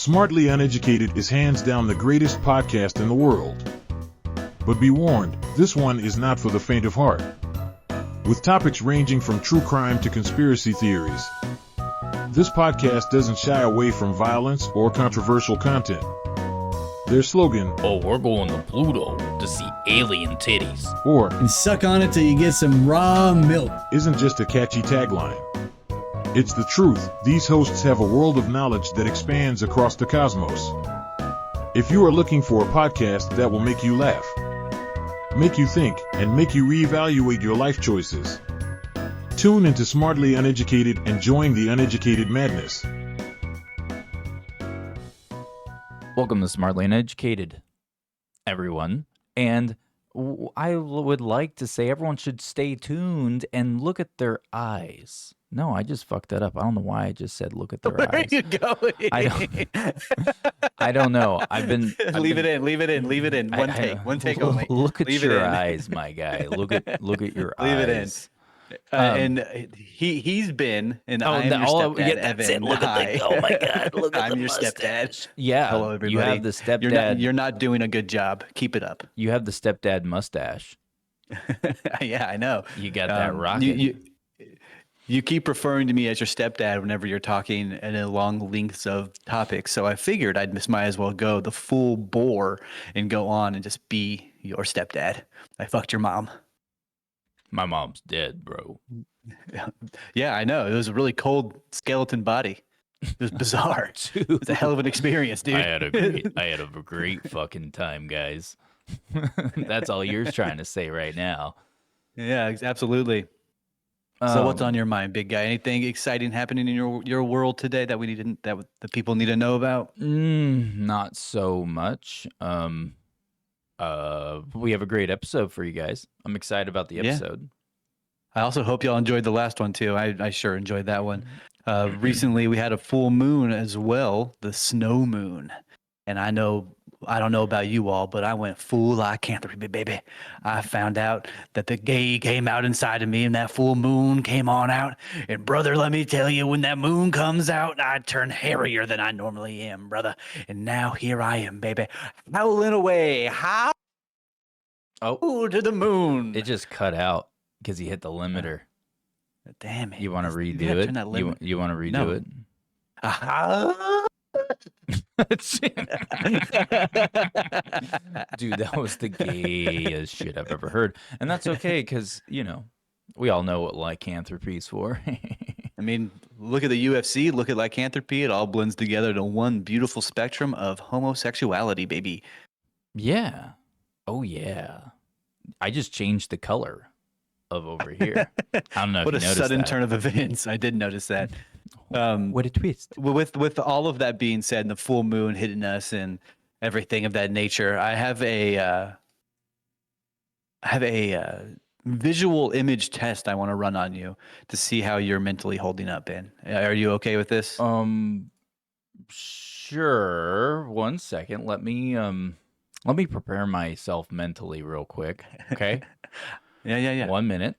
Smartly Uneducated is hands down the greatest podcast in the world. But be warned, this one is not for the faint of heart. With topics ranging from true crime to conspiracy theories, this podcast doesn't shy away from violence or controversial content. Their slogan, "Oh, we're going to Pluto to see alien titties," or and suck on it till you get some raw milk, isn't just a catchy tagline. It's the truth. These hosts have a world of knowledge that expands across the cosmos. If you are looking for a podcast that will make you laugh, make you think, and make you reevaluate your life choices, tune into Smartly Uneducated and join the uneducated madness. Welcome to Smartly Uneducated, everyone. And I would like to say everyone should stay tuned and look at their eyes. No, I just fucked that up. I don't know why I just said look at their eyes. Where are you going? I don't know. Leave it in. One take only. Look at Leave your it in. eyes, my guy. Look at your Leave it in. eyes. And he's been, and I'm your stepdad, that's Evan. it. Look at the, oh my God, look at I'm the your mustache. stepdad. Yeah, Hello, everybody. you have the stepdad. You're not doing a good job. Keep it up. You have the stepdad mustache. Yeah, I know. You got that rocket. You keep referring to me as your stepdad whenever you're talking in long lengths of topics. So I figured might as well go the full bore and go on and just be your stepdad. I fucked your mom. My mom's dead, bro. Yeah, I know. It was a really cold skeleton body. It was bizarre. Dude. It's a hell of an experience, dude. I had a great fucking time, guys. That's all you're trying to say right now. Yeah, absolutely. So what's on your mind, big guy? Anything exciting happening in your world today that that the people need to know about? Not so much. We have a great episode for you guys. I'm excited about the episode. I also hope y'all enjoyed the last one too. I sure enjoyed that one. Recently we had a full moon as well, the snow moon. And I don't know about you all, but I went full lycanthropy, baby. I found out that the gay came out inside of me and that full moon came on out. And brother, let me tell you, when that moon comes out, I turn hairier than I normally am, brother. And now here I am, baby, howling away. How to the moon. It just cut out because he hit the limiter. Damn it. You want to redo gotta it? turn that limit. You want to redo No. it? Dude, that was the gayest shit I've ever heard. And that's okay because, we all know what lycanthropy's for. I mean, look at the UFC, look at lycanthropy. It all blends together to one beautiful spectrum of homosexuality, baby. Yeah. Oh, yeah. I just changed the color of over here. I don't know What if a you noticed sudden that. turn of events. I did notice that. What a twist. With all of that being said, and the full moon hitting us and everything of that nature, I have a visual image test I want to run on you to see how you're mentally holding up, Ben. Are you okay with this? Sure. 1 second. Let me prepare myself mentally real quick. Okay. Yeah. 1 minute.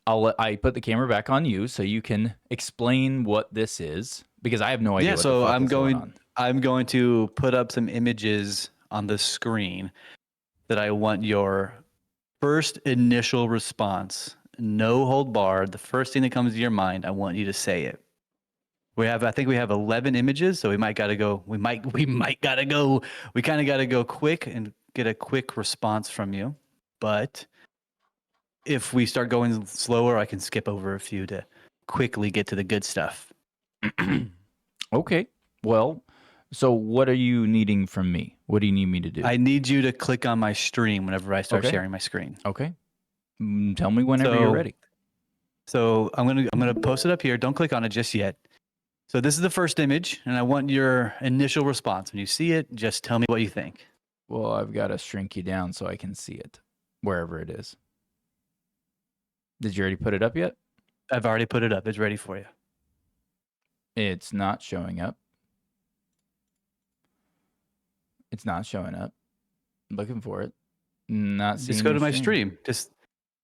I put the camera back on you so you can explain what this is because I have no idea. Yeah, what so the fuck is going on. I'm going to put up some images on the screen that I want your first initial response. No hold barred. The first thing that comes to your mind, I want you to say it. I think we have 11 images, so we might gotta go. We kind of gotta go quick and get a quick response from you. But if we start going slower, I can skip over a few to quickly get to the good stuff. Okay. Well, so what are you needing from me? What do you need me to do? I need you to click on my stream whenever I start Okay. sharing my screen. Okay. Tell me whenever you're ready. So I'm gonna post it up here. Don't click on it just yet. So this is the first image, and I want your initial response. When you see it, just tell me what you think. Well, I've got to shrink you down so I can see it wherever it is. Did you already put it up yet? I've already put it up. It's ready for you. It's not showing up. It's not showing up. I'm looking for it. Not seeing. Just go to your my stream.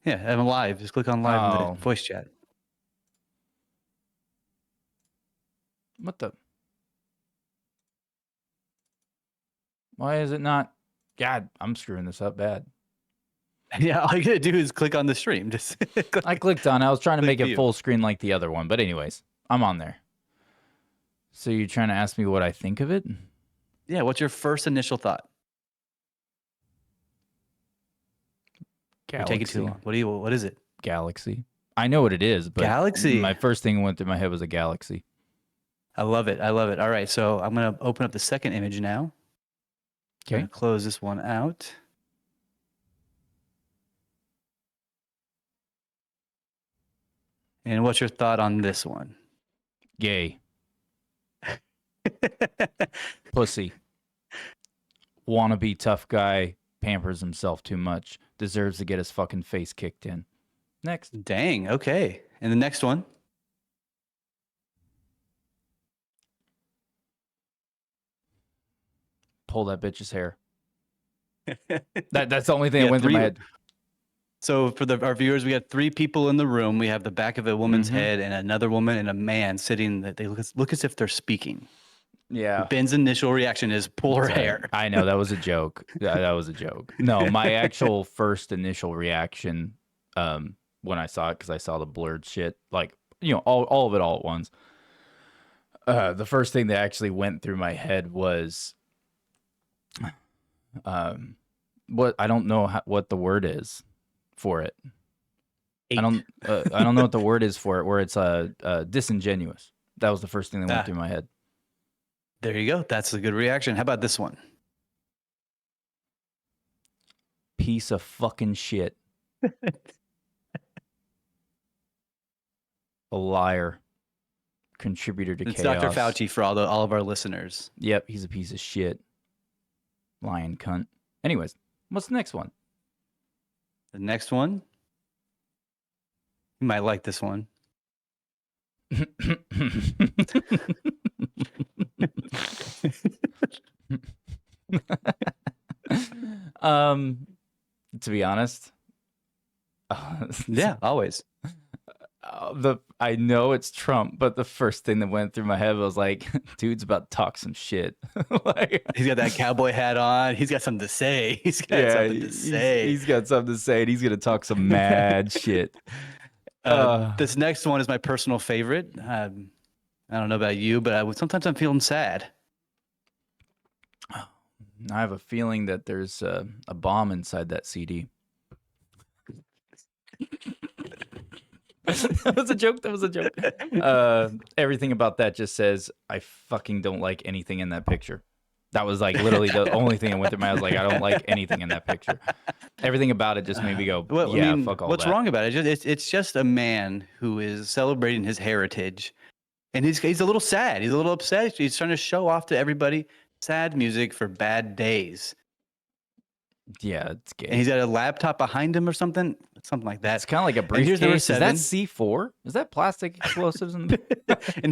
I'm live. Just click on live in Oh. the voice chat. What the? Why is it not? God, I'm screwing this up bad. Yeah, all you gotta do is click on the stream. Just I clicked on. I was trying to make it view. full screen like the other one, but anyways, I'm on there. So you're trying to ask me what I think of it? Yeah. What's your first initial thought? You're taking too long. What is it? Galaxy. I know what it is, but Galaxy. my first thing that went through my head was a galaxy. I love it. I love it. All right, so I'm gonna open up the second image now. Okay. Close this one out. And what's your thought on this one? Gay. Pussy. Wannabe tough guy. Pampers himself too much. Deserves to get his fucking face kicked in. Next. Dang. Okay. And the next one. Pull that bitch's hair. That's the only thing that went through my head. So for our viewers, we got 3 people in the room. We have the back of a woman's head and another woman and a man sitting. That they look as if they're speaking. Yeah. Ben's initial reaction is pull her hair. I know that was a joke. That was a joke. No, my actual first initial reaction when I saw it, because I saw the blurred shit, like, you know, all of it all at once. The first thing that actually went through my head was what I don't know what the word is for it. I don't know what the word is for it, where it's disingenuous. That was the first thing that went through my head. There you go. That's a good reaction. How about this one? Piece of fucking shit. A liar. Contributor to It's chaos. Dr. Fauci for all of our listeners. Yep, he's a piece of shit. Lying cunt. Anyways, what's the next one? The next one. You might like this one. To be honest, yeah, always. I know it's Trump, but the first thing that went through my head was like, dude's about to talk some shit. Like, he's got that cowboy hat on. He's got something to say. He's got something to say. He's got something to say, and he's gonna talk some mad shit. This next one is my personal favorite. I don't know about you, but sometimes I'm feeling sad. I have a feeling that there's a bomb inside that CD. That was a joke. That was a joke. Everything about that just says, I fucking don't like anything in that picture. That was like literally the only thing that went through my head. I was like, I don't like anything in that picture. Everything about it just made me go, Well, yeah, I mean, fuck all what's that. wrong about it? It's just a man who is celebrating his heritage, and he's a little sad. He's a little upset. He's trying to show off to everybody sad music for bad days. Yeah, it's gay. And he's got a laptop behind him or something like that. It's kind of like a And here's number briefcase. Is 7. that C4? Is that plastic explosives? And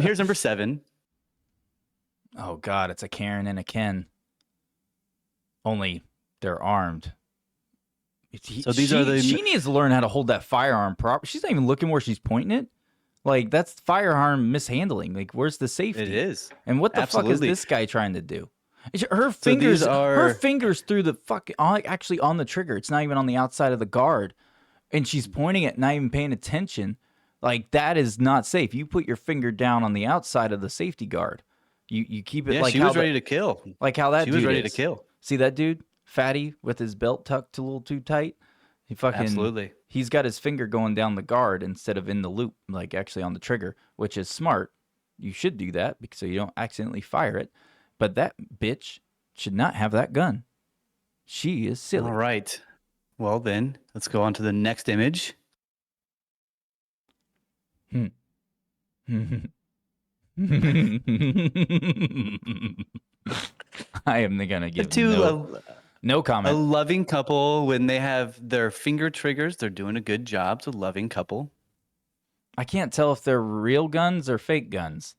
here's number 7. Oh, God, it's a Karen and a Ken. Only they're armed. So these are the... She needs to learn how to hold that firearm proper. She's not even looking where she's pointing it. Like, that's firearm mishandling. Like, where's the safety? It is. And what the fuck is this guy trying to do? Her fingers through the fuck, actually on the trigger. It's not even on the outside of the guard. And she's pointing it, not even paying attention. Like, that is not safe. You put your finger down on the outside of the safety guard. You keep it like she was ready to kill. Like how that dude was ready is. to kill. See that dude? Fatty with his belt tucked a little too tight. He fucking Absolutely. He's got his finger going down the guard instead of in the loop, like actually on the trigger, which is smart. You should do that because so you don't accidentally fire it. But that bitch should not have that gun. She is silly. All right. Well, then, let's go on to the next image. I am going to give no comment. A loving couple, when they have their finger triggers, they're doing a good job. It's a loving couple. I can't tell if they're real guns or fake guns.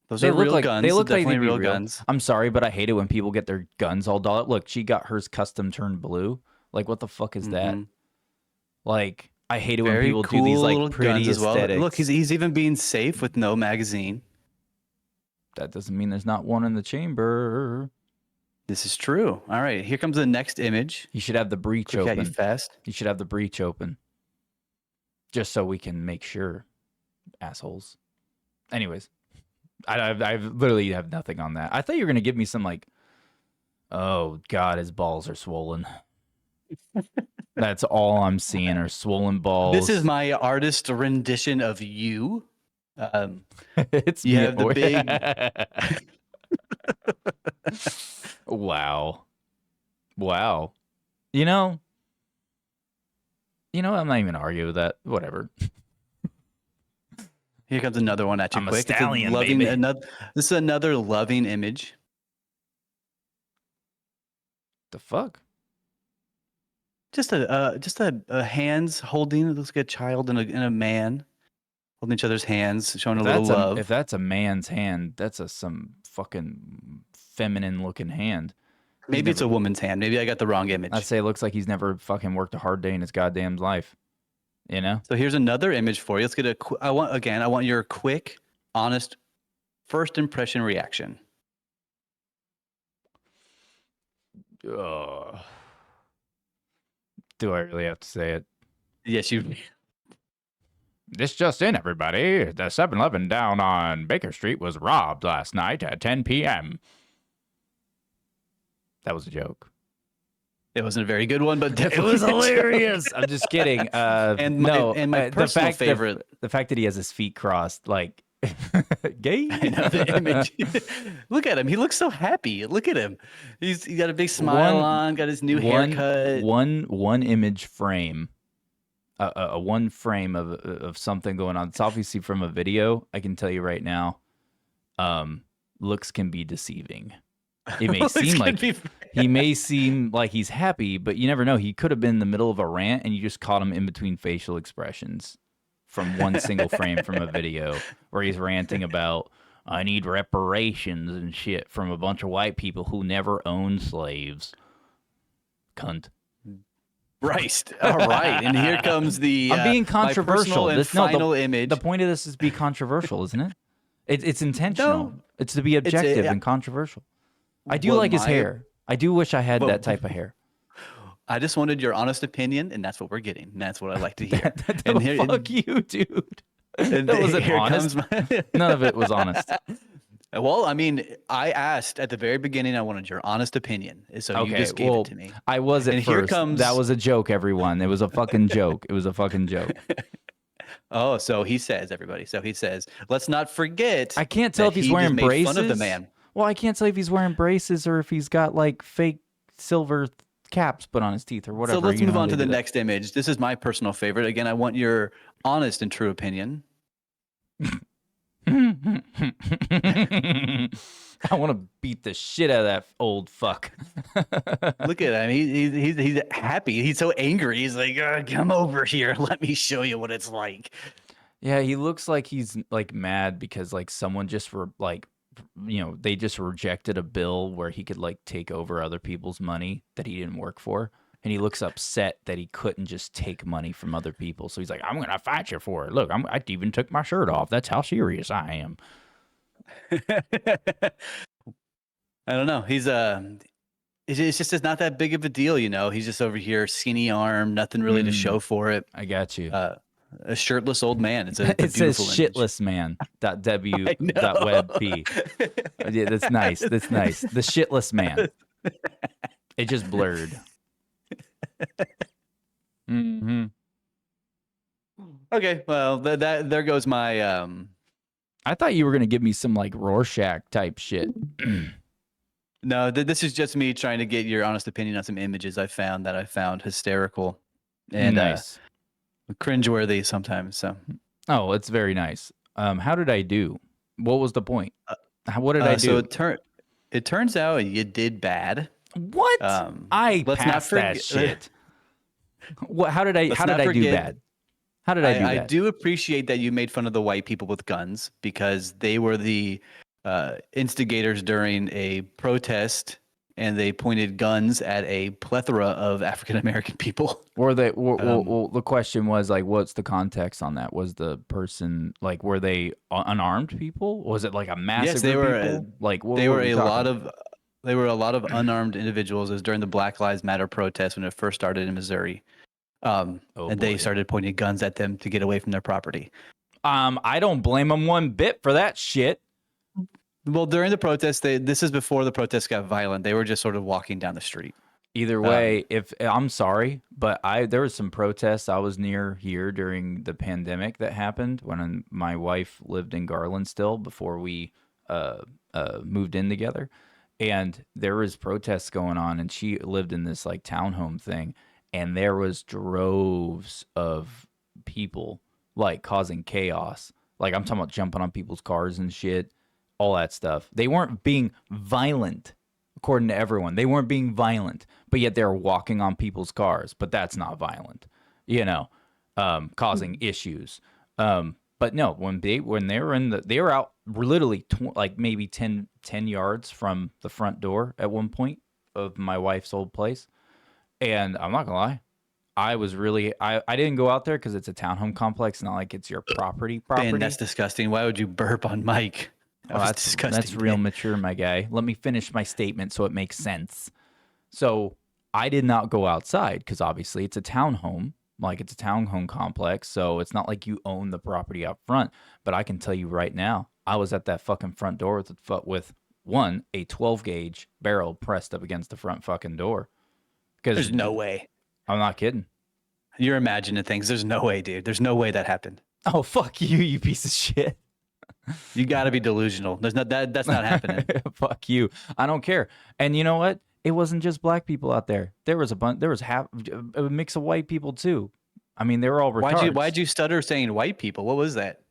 Those are real guns. They look definitely like they'd be real real guns. I'm sorry, but I hate it when people get their guns all dolled. Look, she got hers custom turned blue. Like, what the fuck is that? Like, I hate it when people do these like pretty aesthetics. Look, he's even being safe with no magazine. That doesn't mean there's not one in the chamber. This is true. All right, here comes the next image. You should have the breach Quick, open. you fast. You should have the breach open. Just so we can make sure, assholes. Anyways, I literally have nothing on that. I thought you were going to give me some like, oh, God, his balls are swollen. That's all I'm seeing are swollen balls. This is my artist rendition of you. It's you me, have the boy. big. Wow. You know, I'm not even gonna argue with that. Whatever. Here comes another one at you. I'm a quick. stallion, loving, baby. This is another loving image. The fuck? Just a hands holding. It looks like a child and a man holding each other's hands, showing a little love. If that's a man's hand, that's some fucking feminine looking hand. Maybe it's a woman's hand. Maybe I got the wrong image. I'd say it looks like he's never fucking worked a hard day in his goddamn life. You know? So here's another image for you. Let's get I want your quick, honest, first impression reaction. Do I really have to say it? Yes, you. This just in, everybody. The 7-Eleven down on Baker Street was robbed last night at 10 p.m. That was a joke. It wasn't a very good one, but It definitely was hilarious. I'm just kidding. And my personal favorite. The fact that he has his feet crossed, like, gay. I know the image. Look at him. He looks so happy. Look at him. He got a big smile on. Got his new haircut. One image frame. A one frame of something going on. It's obviously from a video. I can tell you right now. Looks can be deceiving. It may seem like he may seem like he's happy, but you never know. He could have been in the middle of a rant, and you just caught him in between facial expressions from one single frame from a video where he's ranting about I need reparations and shit from a bunch of white people who never owned slaves. Cunt. Christ. All right, and here comes the. I'm being controversial. My final image. The point of this is to be controversial, isn't it? It's intentional. No. It's to be objective and controversial. I do like his hair. I do wish I had that type of hair. I just wanted your honest opinion, and that's what we're getting. And that's what I like to hear. Fuck you, dude. That wasn't honest. None of it was honest. Well, I mean, I asked at the very beginning. I wanted your honest opinion, so you just gave it to me. I was at and first. Here comes... That was a joke, everyone. It was a fucking joke. It was a fucking joke. Oh, so he says, everybody. So he says, let's not forget. I can't tell if he's wearing braces. Fun of the man. Well, I can't tell if he's wearing braces or if he's got like fake silver caps put on his teeth or whatever. So let's move on to the next image. This is my personal favorite. Again, I want your honest and true opinion. I want to beat the shit out of that old fuck. Look at him. He's happy. He's so angry. He's like, come over here. Let me show you what it's like. Yeah, he looks like he's like mad because like someone just they just rejected a bill where he could like take over other people's money that he didn't work for. And he looks upset that he couldn't just take money from other people. So he's like, I'm going to fight you for it. Look, I even took my shirt off. That's how serious I am. I don't know. It's just not that big of a deal, you know. He's just over here, skinny arm, nothing really to show for it. I got you. A shirtless old man. It says shitless man. .webp. Yeah, that's nice. That's nice. The shitless man. It just blurred. Mm-hmm. Okay, well, there goes my. I thought you were gonna give me some like Rorschach type shit. No, this is just me trying to get your honest opinion on some images I found hysterical and nice. Cringeworthy sometimes. So. Oh, it's very nice. How did I do? What was the point? What did I do? So it turns out you did bad. What? I passed that shit. What? How did I do bad? How did I do bad? I do appreciate that you made fun of the white people with guns because they were the instigators during a protest, and they pointed guns at a plethora of African American people. Were they? Well, the question was like, what's the context on that? Was the person like, were they unarmed people? Was it like a massive? Yes, they were. Like, they were a lot of. there were a lot of unarmed individuals. It was during the Black Lives Matter protest when it first started in Missouri. Oh, And they boy. started pointing guns at them to get away from their property. I don't blame them one bit for that shit. Well, during the protest, this is before the protests got violent. They were just sort of walking down the street. Either way, if I'm sorry, but there was some protests. I was near here during the pandemic that happened when my wife lived in Garland still before we moved in together, and there was protests going on, and she lived in this like townhome thing, and there was droves of people like causing chaos. Like I'm talking about jumping on people's cars and shit, all that stuff. They weren't being violent. According to everyone, they weren't being violent, but yet they're walking on people's cars. But that's not violent, causing issues. But no, when they were they were out literally like maybe 10 yards from the front door at one point of my wife's old place. And I'm not gonna lie, I was really I didn't go out there because it's a townhome complex, not like it's your property. Ben, that's disgusting. Why would you burp on Mike? That's disgusting. That's real mature, my guy. Let me finish my statement so it makes sense. So I did not go outside because obviously it's a townhome, like it's a townhome complex. So it's not like you own the property out front. But I can tell you right now, I was at that fucking front door with one, a 12 gauge barrel pressed up against the front fucking door. Because there's no way. I'm not kidding. You're imagining things. There's no way, dude. There's no way that happened. Oh, fuck you, you piece of shit. You got to be delusional. That's not happening. Fuck you. I don't care. And you know what? It wasn't just black people out there. There was a mix of white people too. I mean, they were all retards. Why'd you stutter saying white people? What was that?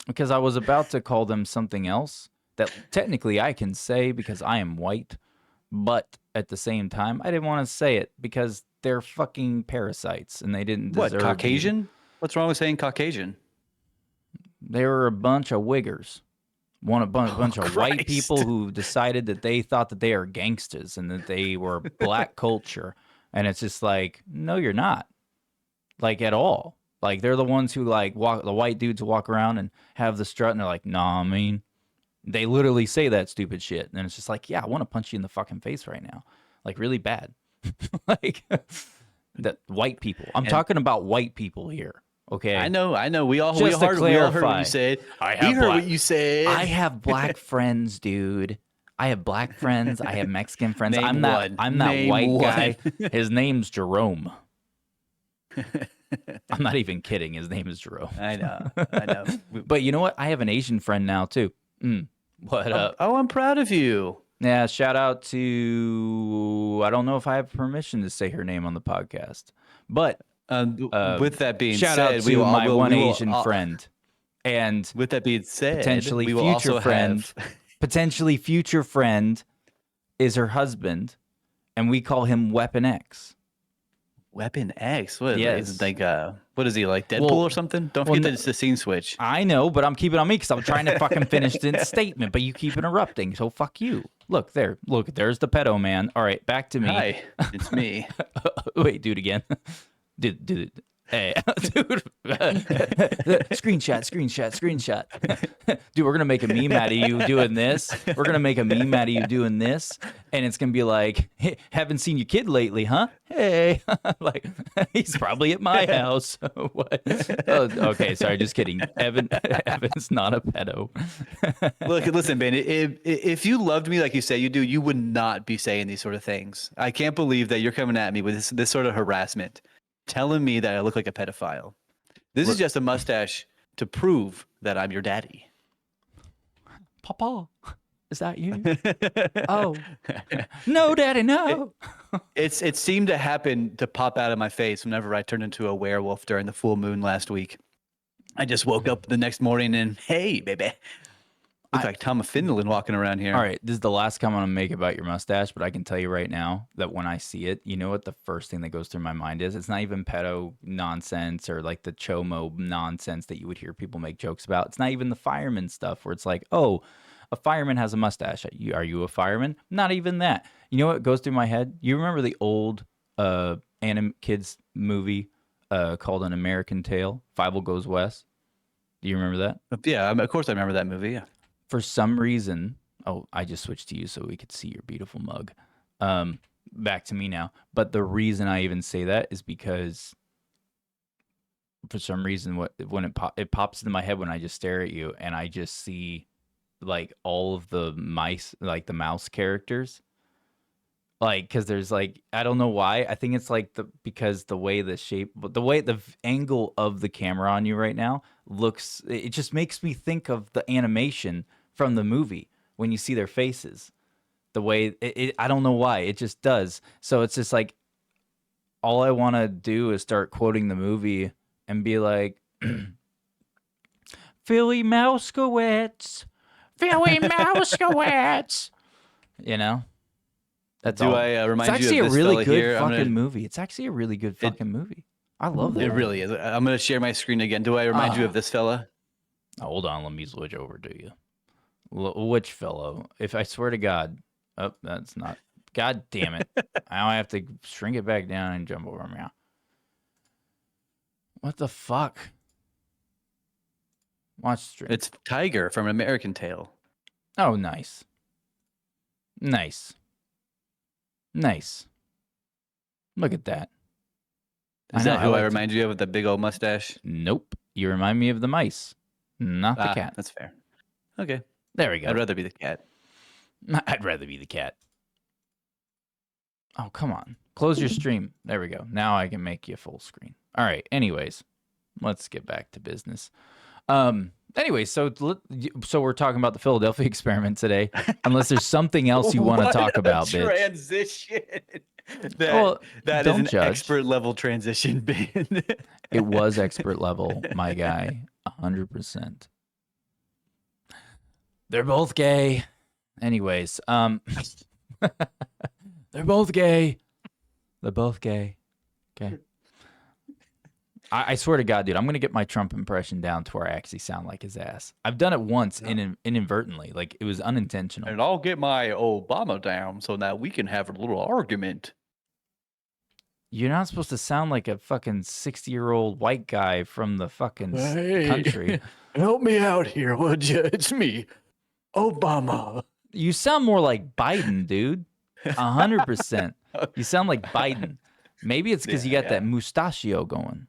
Because I was about to call them something else that technically I can say because I am white, but at the same time, I didn't want to say it because they're fucking parasites and they didn't deserve. What, Caucasian? What's wrong with saying Caucasian? They were a bunch of wiggers. A bunch of white people who decided that they thought that they are gangsters and that they were black culture. And it's just like, no, you're not. Like, at all. Like, they're the ones who, like, the white dudes who walk around and have the strut and they're like, nah, I mean, they literally say that stupid shit. And it's just like, yeah, I want to punch you in the fucking face right now. Like, really bad. Like, that white people. I'm talking about white people here. Okay. I know. We all heard what you said. We heard what you said. I have black friends, dude. I have black friends. I have Mexican friends. I'm that white guy. His name's Jerome. I'm not even kidding. His name is Jerome. I know. But you know what? I have an Asian friend now too. What up? Oh, I'm proud of you. Yeah, shout out to, I don't know if I have permission to say her name on the podcast, but with that being shout said, out to my one Asian friend, and with that being said, potentially we will future also friend, potentially future friend is her husband, and we call him Weapon X. Weapon X? What? Yes. Is it like what is he, like Deadpool or something? Don't forget that it's the scene switch. I know, but I'm keeping on me because I'm trying to fucking finish the statement, but you keep interrupting, so fuck you. Look, there's the pedo man. All right, back to me. Hi, it's me. Wait, do it again. Dude. Hey, dude. Screenshot. Dude, we're going to make a meme out of you doing this. We're going to make a meme out of you doing this. And it's going to be like, hey, haven't seen your kid lately, huh? Hey. Like, he's probably at my house. What? Oh, okay, sorry, just kidding. Evan's not a pedo. Look, listen, Ben, if you loved me like you say you do, you would not be saying these sort of things. I can't believe that you're coming at me with this sort of harassment, telling me that I look like a pedophile. This is just a mustache to prove that I'm your daddy. Papa, is that you? Oh, no, daddy, no. It seemed to happen to pop out of my face whenever I turned into a werewolf during the full moon last week. I just woke up the next morning and, hey, baby. Look like Tom Finland walking around here. All right, this is the last comment I'm going to make about your mustache, but I can tell you right now that when I see it, you know what the first thing that goes through my mind is? It's not even pedo nonsense or like the chomo nonsense that you would hear people make jokes about. It's not even the fireman stuff where it's like, oh, a fireman has a mustache. Are you a fireman? Not even that. You know what goes through my head? You remember the old kids movie called An American Tale, Fievel Goes West? Do you remember that? Yeah, of course I remember that movie, yeah. For some reason, Oh, I just switched to you so we could see your beautiful mug. Back to me now. But the reason I even say that is because for some reason, when it pops into my head when I just stare at you, and I just see like all of the mice, like the mouse characters. Like, because there's like, I don't know why. I think it's like because the way the angle of the camera on you right now looks, it just makes me think of the animation from the movie when you see their faces. The way I don't know why, it just does. So it's just like, all I want to do is start quoting the movie and be like, Philly Mouskowitz, Philly Mouskowitz, you know? That's Do all. I It's remind you actually of a this really fella good here? fucking movie. It's actually a really good fucking movie. I love that. It really is. I'm going to share my screen again. Do I remind you of this fella? Hold on, let me switch over to you. Which fellow? If I swear to God, oh, that's not. God damn it! I have to shrink it back down and jump over now. What the fuck? Watch stream. It's Tiger from American Tail. Oh, nice. Nice. Nice. Look at that. Is that who I remind you of with the big old mustache? Nope. You remind me of the mice, not the cat. That's fair. Okay. There we go. I'd rather be the cat. I'd rather be the cat. Oh, come on. Close your stream. There we go. Now I can make you full screen. All right. Anyways, let's get back to business. Anyway, so we're talking about the Philadelphia experiment today. Unless there's something else you want to talk about, bitch. Transition. That is an judge. expert level transition, Ben. It was expert level, my guy. 100%. They're both gay. Anyways, they're both gay. They're both gay. Okay. I swear to God, dude, I'm going to get my Trump impression down to where I actually sound like his ass. I've done it once inadvertently. Like, it was unintentional. And I'll get my Obama down so that we can have a little argument. You're not supposed to sound like a fucking 60-year-old white guy from the fucking country. Help me out here, would you? It's me, Obama. You sound more like Biden, dude. 100%. You sound like Biden. Maybe it's because you got that mustachio going.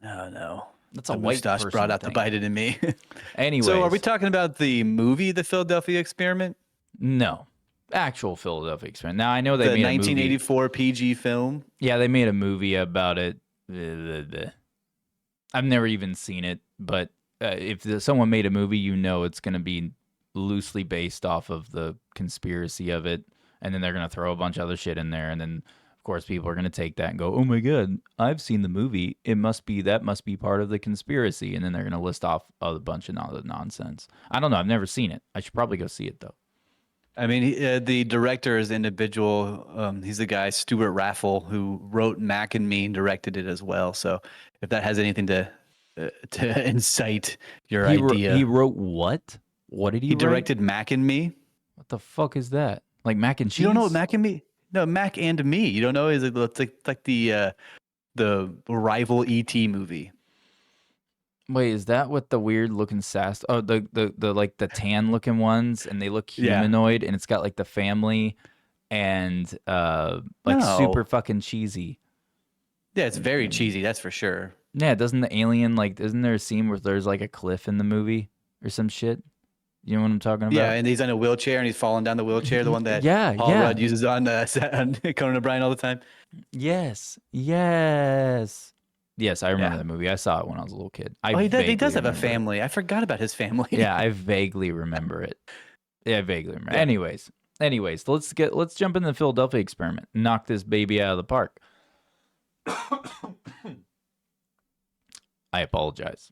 No. That's a white mustache person brought out thing. the Biden in me. Anyways. So are we talking about the movie, The Philadelphia Experiment? No. Actual Philadelphia Experiment. Now, I know they made a 1984 PG film. Yeah, they made a movie about it. I've never even seen it, but if someone made a movie, you know it's going to be loosely based off of the conspiracy of it, and then they're going to throw a bunch of other shit in there, and then of course people are going to take that and go, oh my God, I've seen the movie, that must be part of the conspiracy, and then they're going to list off a bunch of other nonsense. I don't know, I've never seen it. I should probably go see it though. I mean, the director is individual. He's the guy, Stuart Raffle, who wrote Mac and Me and directed it as well. So if that has anything to incite your idea. He wrote what? What did he write? He directed Mac and Me. What the fuck is that? Like mac and cheese? You don't know what Mac and Me? No, Mac and Me. You don't know? It's like the rival E.T. movie. Wait, is that what the weird looking sass? Oh, the like the tan looking ones, and they look humanoid, and it's got like the family, and super fucking cheesy. Yeah, it's very cheesy. That's for sure. Yeah, doesn't the alien isn't there a scene where there's like a cliff in the movie or some shit? You know what I'm talking about? Yeah, and he's on a wheelchair and he's falling down the wheelchair, the one that Paul Rudd uses on Conan O'Brien all the time. Yes, I remember that movie. I saw it when I was a little kid. He does have a family. I forgot about his family. Yeah, I vaguely remember it. Yeah, I vaguely remember. Yeah. Anyways, let's jump into the Philadelphia experiment. Knock this baby out of the park. I apologize.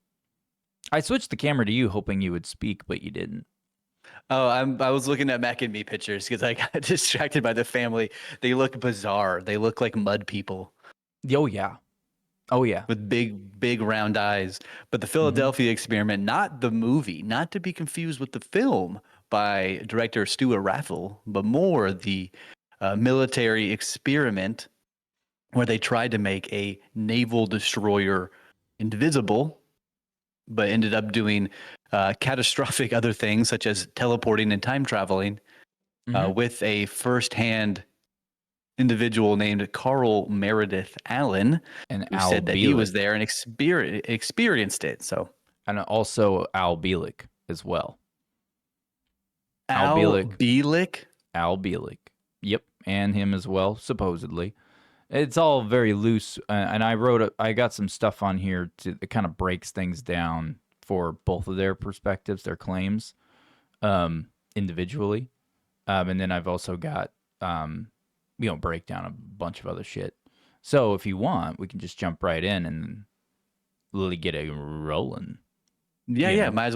I switched the camera to you, hoping you would speak, but you didn't. Oh, I was looking at Mac and Me pictures because I got distracted by the family. They look bizarre. They look like mud people. Oh yeah. With big round eyes. But the Philadelphia experiment, not the movie, not to be confused with the film by director Stuart Raffle, but more the military experiment where they tried to make a naval destroyer invisible but ended up doing catastrophic other things such as teleporting and time traveling Mhm. with a firsthand individual named Carl Meredith Allen, And who Al said that he was Bielek, there and experienced it. So and also Al Bielek as well. Al Al Bielek, Bielek. Al Bielek. Yep, and him as well, supposedly. It's all very loose, and I got some stuff on here it kind of breaks things down for both of their perspectives, their claims, individually, and then I've also got breakdown a bunch of other shit. So if you want, we can just jump right in and really get it rolling. Yeah, You yeah. know. Might as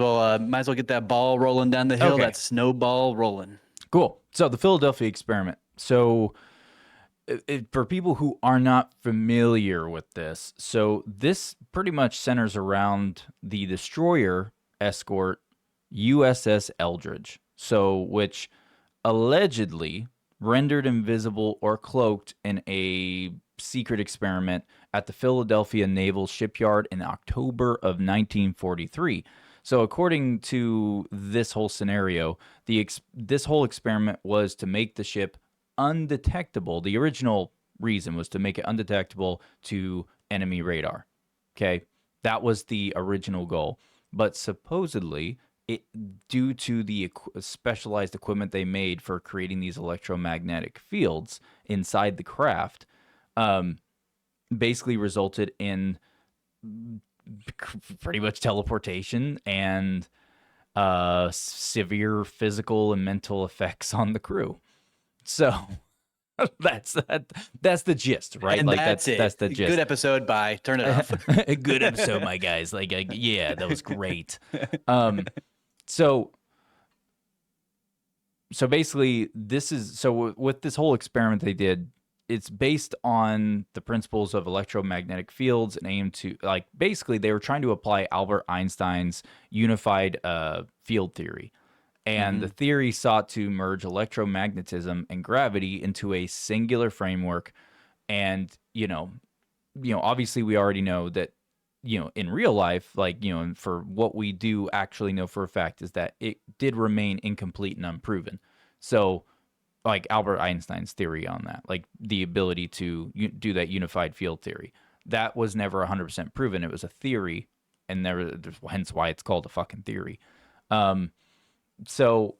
well get that ball rolling down the hill. Okay. That snowball rolling. Cool. So the Philadelphia experiment. So for people who are not familiar with this, so this pretty much centers around the destroyer escort USS Eldridge. So which allegedly rendered invisible or cloaked in a secret experiment at the Philadelphia Naval Shipyard in October of 1943. So, according to this whole scenario, this whole experiment was to make the ship undetectable. The original reason was to make it undetectable to enemy radar. Okay, that was the original goal. But supposedly, it due to the specialized equipment they made for creating these electromagnetic fields inside the craft, basically resulted in pretty much teleportation and severe physical and mental effects on the crew. So that's the gist, right? And Like that's it. that's the gist. Good episode. Bye. Turn it off. A good episode, my guys. Like, yeah, that was great. So basically, with this whole experiment they did. It's based on the principles of electromagnetic fields and aimed to basically they were trying to apply Albert Einstein's unified field theory. And the theory sought to merge electromagnetism and gravity into a singular framework. And, obviously we already know that, in real life, and for what we do actually know for a fact is that it did remain incomplete and unproven. So, like Albert Einstein's theory on that, like the ability to do that unified field theory, that was never 100% proven. It was a theory, and hence why it's called a fucking theory. So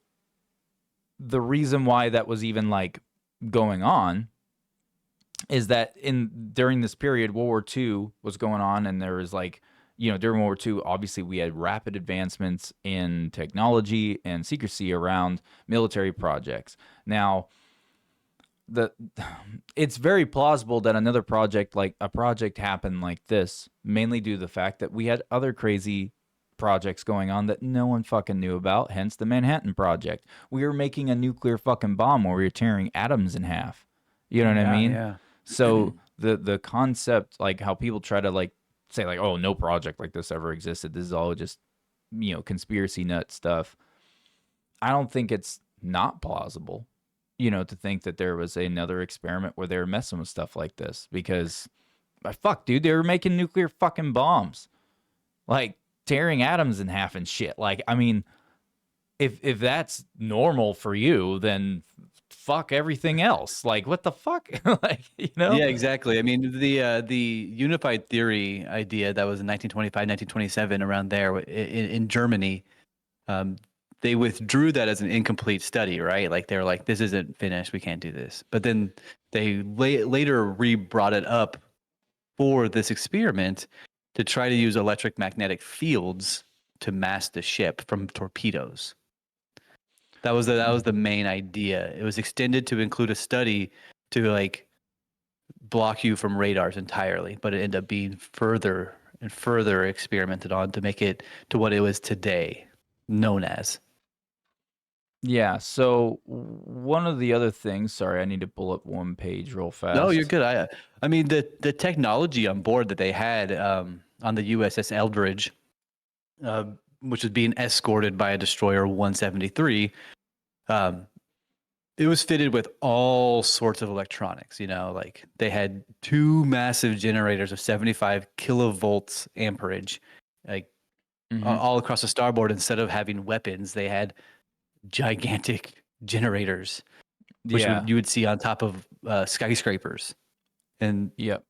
the reason why that was even going on is that during this period, World War II was going on, and there was during World War II, obviously we had rapid advancements in technology and secrecy around military projects. Now, it's very plausible that another project, like a project happened like this, mainly due to the fact that we had other crazy projects going on that no one fucking knew about, hence the Manhattan Project. We were making a nuclear fucking bomb where we were tearing atoms in half. You know what I mean? Yeah. So the concept, like how people try to say oh, no project like this ever existed. This is all just, conspiracy nut stuff. I don't think it's not plausible, to think that there was another experiment where they were messing with stuff like this because, fuck, dude, they were making nuclear fucking bombs. Like, tearing atoms in half and shit. Like, I mean, if that's normal for you, then fuck everything else. Like, what the fuck? Yeah, exactly. I mean, the unified theory idea that was in 1925, 1927, around there in Germany, they withdrew that as an incomplete study, right? Like they're like, this isn't finished. We can't do this. But then they later re-brought it up for this experiment to try to use electromagnetic fields to mask the ship from torpedoes. That was the main idea. It was extended to include a study to block you from radars entirely, but it ended up being further and further experimented on to make it to what it was today known as. Yeah, so one of the other things, sorry, I need to pull up one page real fast. No, you're good. I mean, the technology on board that they had on the USS Eldridge, which was being escorted by a destroyer 173, it was fitted with all sorts of electronics. Like they had two massive generators of 75 kilovolts amperage, like all across the starboard. Instead of having weapons, they had gigantic generators, which Yeah. you would see on top of skyscrapers. And Yep.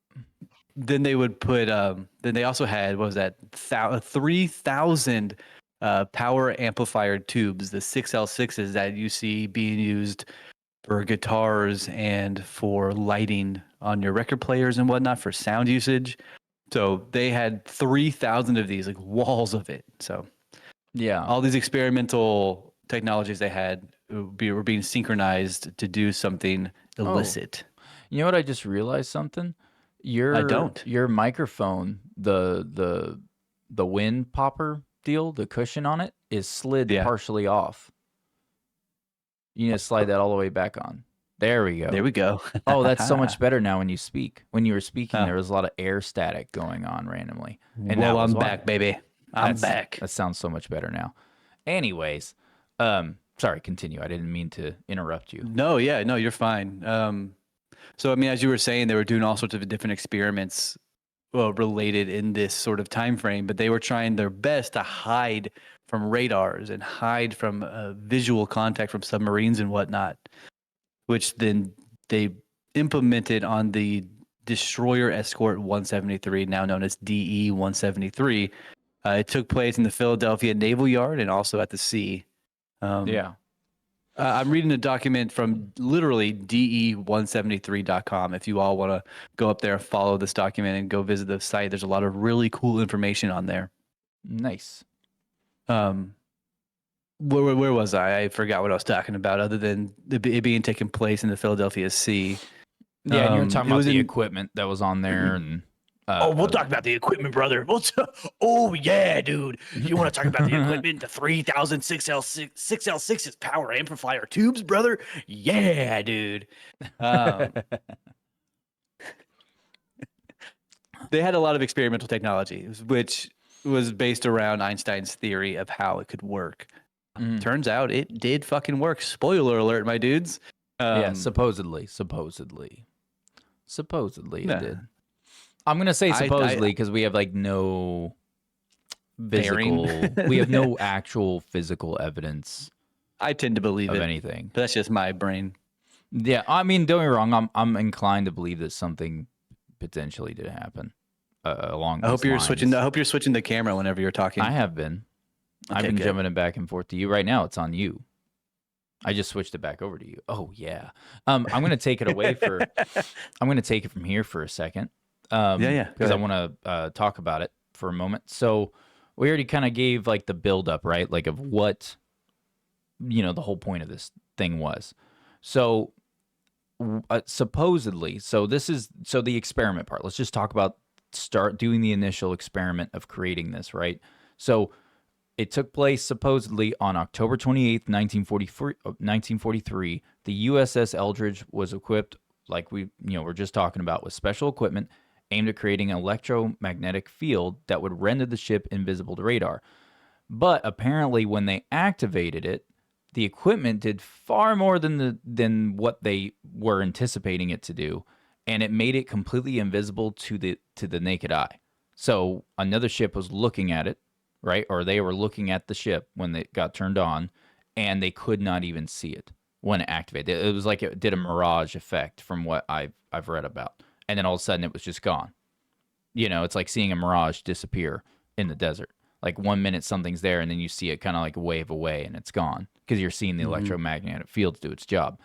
then they would put, then they also had, what was that, 3,000 power amplifier tubes, the 6L6s that you see being used for guitars and for lighting on your record players and whatnot for sound usage. So they had 3,000 of these, like walls of it. So Yeah. all these experimental technologies they had were being synchronized to do something illicit. You know what? I just realized something. I don't. Your microphone, the wind popper deal, the cushion on it is slid Yeah. partially off. You need to slide that all the way back on. There we go. There we go. Oh, that's so much better now when you speak. When you were speaking, Huh. there was a lot of air static going on randomly. And Well, that was I'm why. back, baby. I'm back. That sounds so much better now. Anyways, sorry, continue. I didn't mean to interrupt you. No, yeah, no, you're fine. So I mean, as you were saying, they were doing all sorts of different experiments, related in this sort of time frame, but they were trying their best to hide from radars and hide from visual contact from submarines and whatnot, which then they implemented on the Destroyer Escort 173, now known as DE 173. It took place in the Philadelphia Naval Yard and also at the sea. Yeah. I'm reading a document from literally de173.com. If you all want to go up there, follow this document, and go visit the site, there's a lot of really cool information on there. Nice. Where was I? I forgot what I was talking about, other than it being taken place in the Philadelphia Sea. Yeah, and you were talking it about was the in- equipment that was on there, and we'll talk about the equipment, brother. Oh, yeah, dude. You want to talk about the equipment? The 3,000 6L6's power amplifier tubes, brother? Yeah, dude. They had a lot of experimental technology, which was based around Einstein's theory of how it could work. Turns out it did fucking work. Spoiler alert, my dudes. yeah, supposedly Nah. it did. I'm gonna say supposedly because we have like no physical, we have no actual physical evidence I tend to believe of it, anything. but that's just my brain. Yeah, I mean, don't get me wrong. I'm inclined to believe that something potentially did happen along. I hope these you're lines. switching. I hope you're switching the camera whenever you're talking. I have been. I've Okay, been good. jumping it back and forth to you. Right now, it's on you. I just switched it back over to you. Oh yeah. I'm gonna take it away for. I'm gonna take it from here for a second. Yeah. Go Because I ahead. want to talk about it for a moment. So we already kind of gave like the build up, right? Like of what, the whole point of this thing was. So supposedly, so the experiment part. Let's just talk about start doing the initial experiment of creating this, right? So it took place supposedly on October 28th, 1943. The USS Eldridge was equipped, like we're just talking about, with special equipment aimed at creating an electromagnetic field that would render the ship invisible to radar. But apparently when they activated it, the equipment did far more than what they were anticipating it to do, and it made it completely invisible to the naked eye. So another ship was looking at it, right? Or they were looking at the ship when it got turned on, and they could not even see it when it activated. It was like it did a mirage effect from what I've read about. And then all of a sudden it was just gone. It's like seeing a mirage disappear in the desert. Like 1 minute something's there, and then you see it kind of like wave away, and it's gone because you're seeing the electromagnetic fields do its job.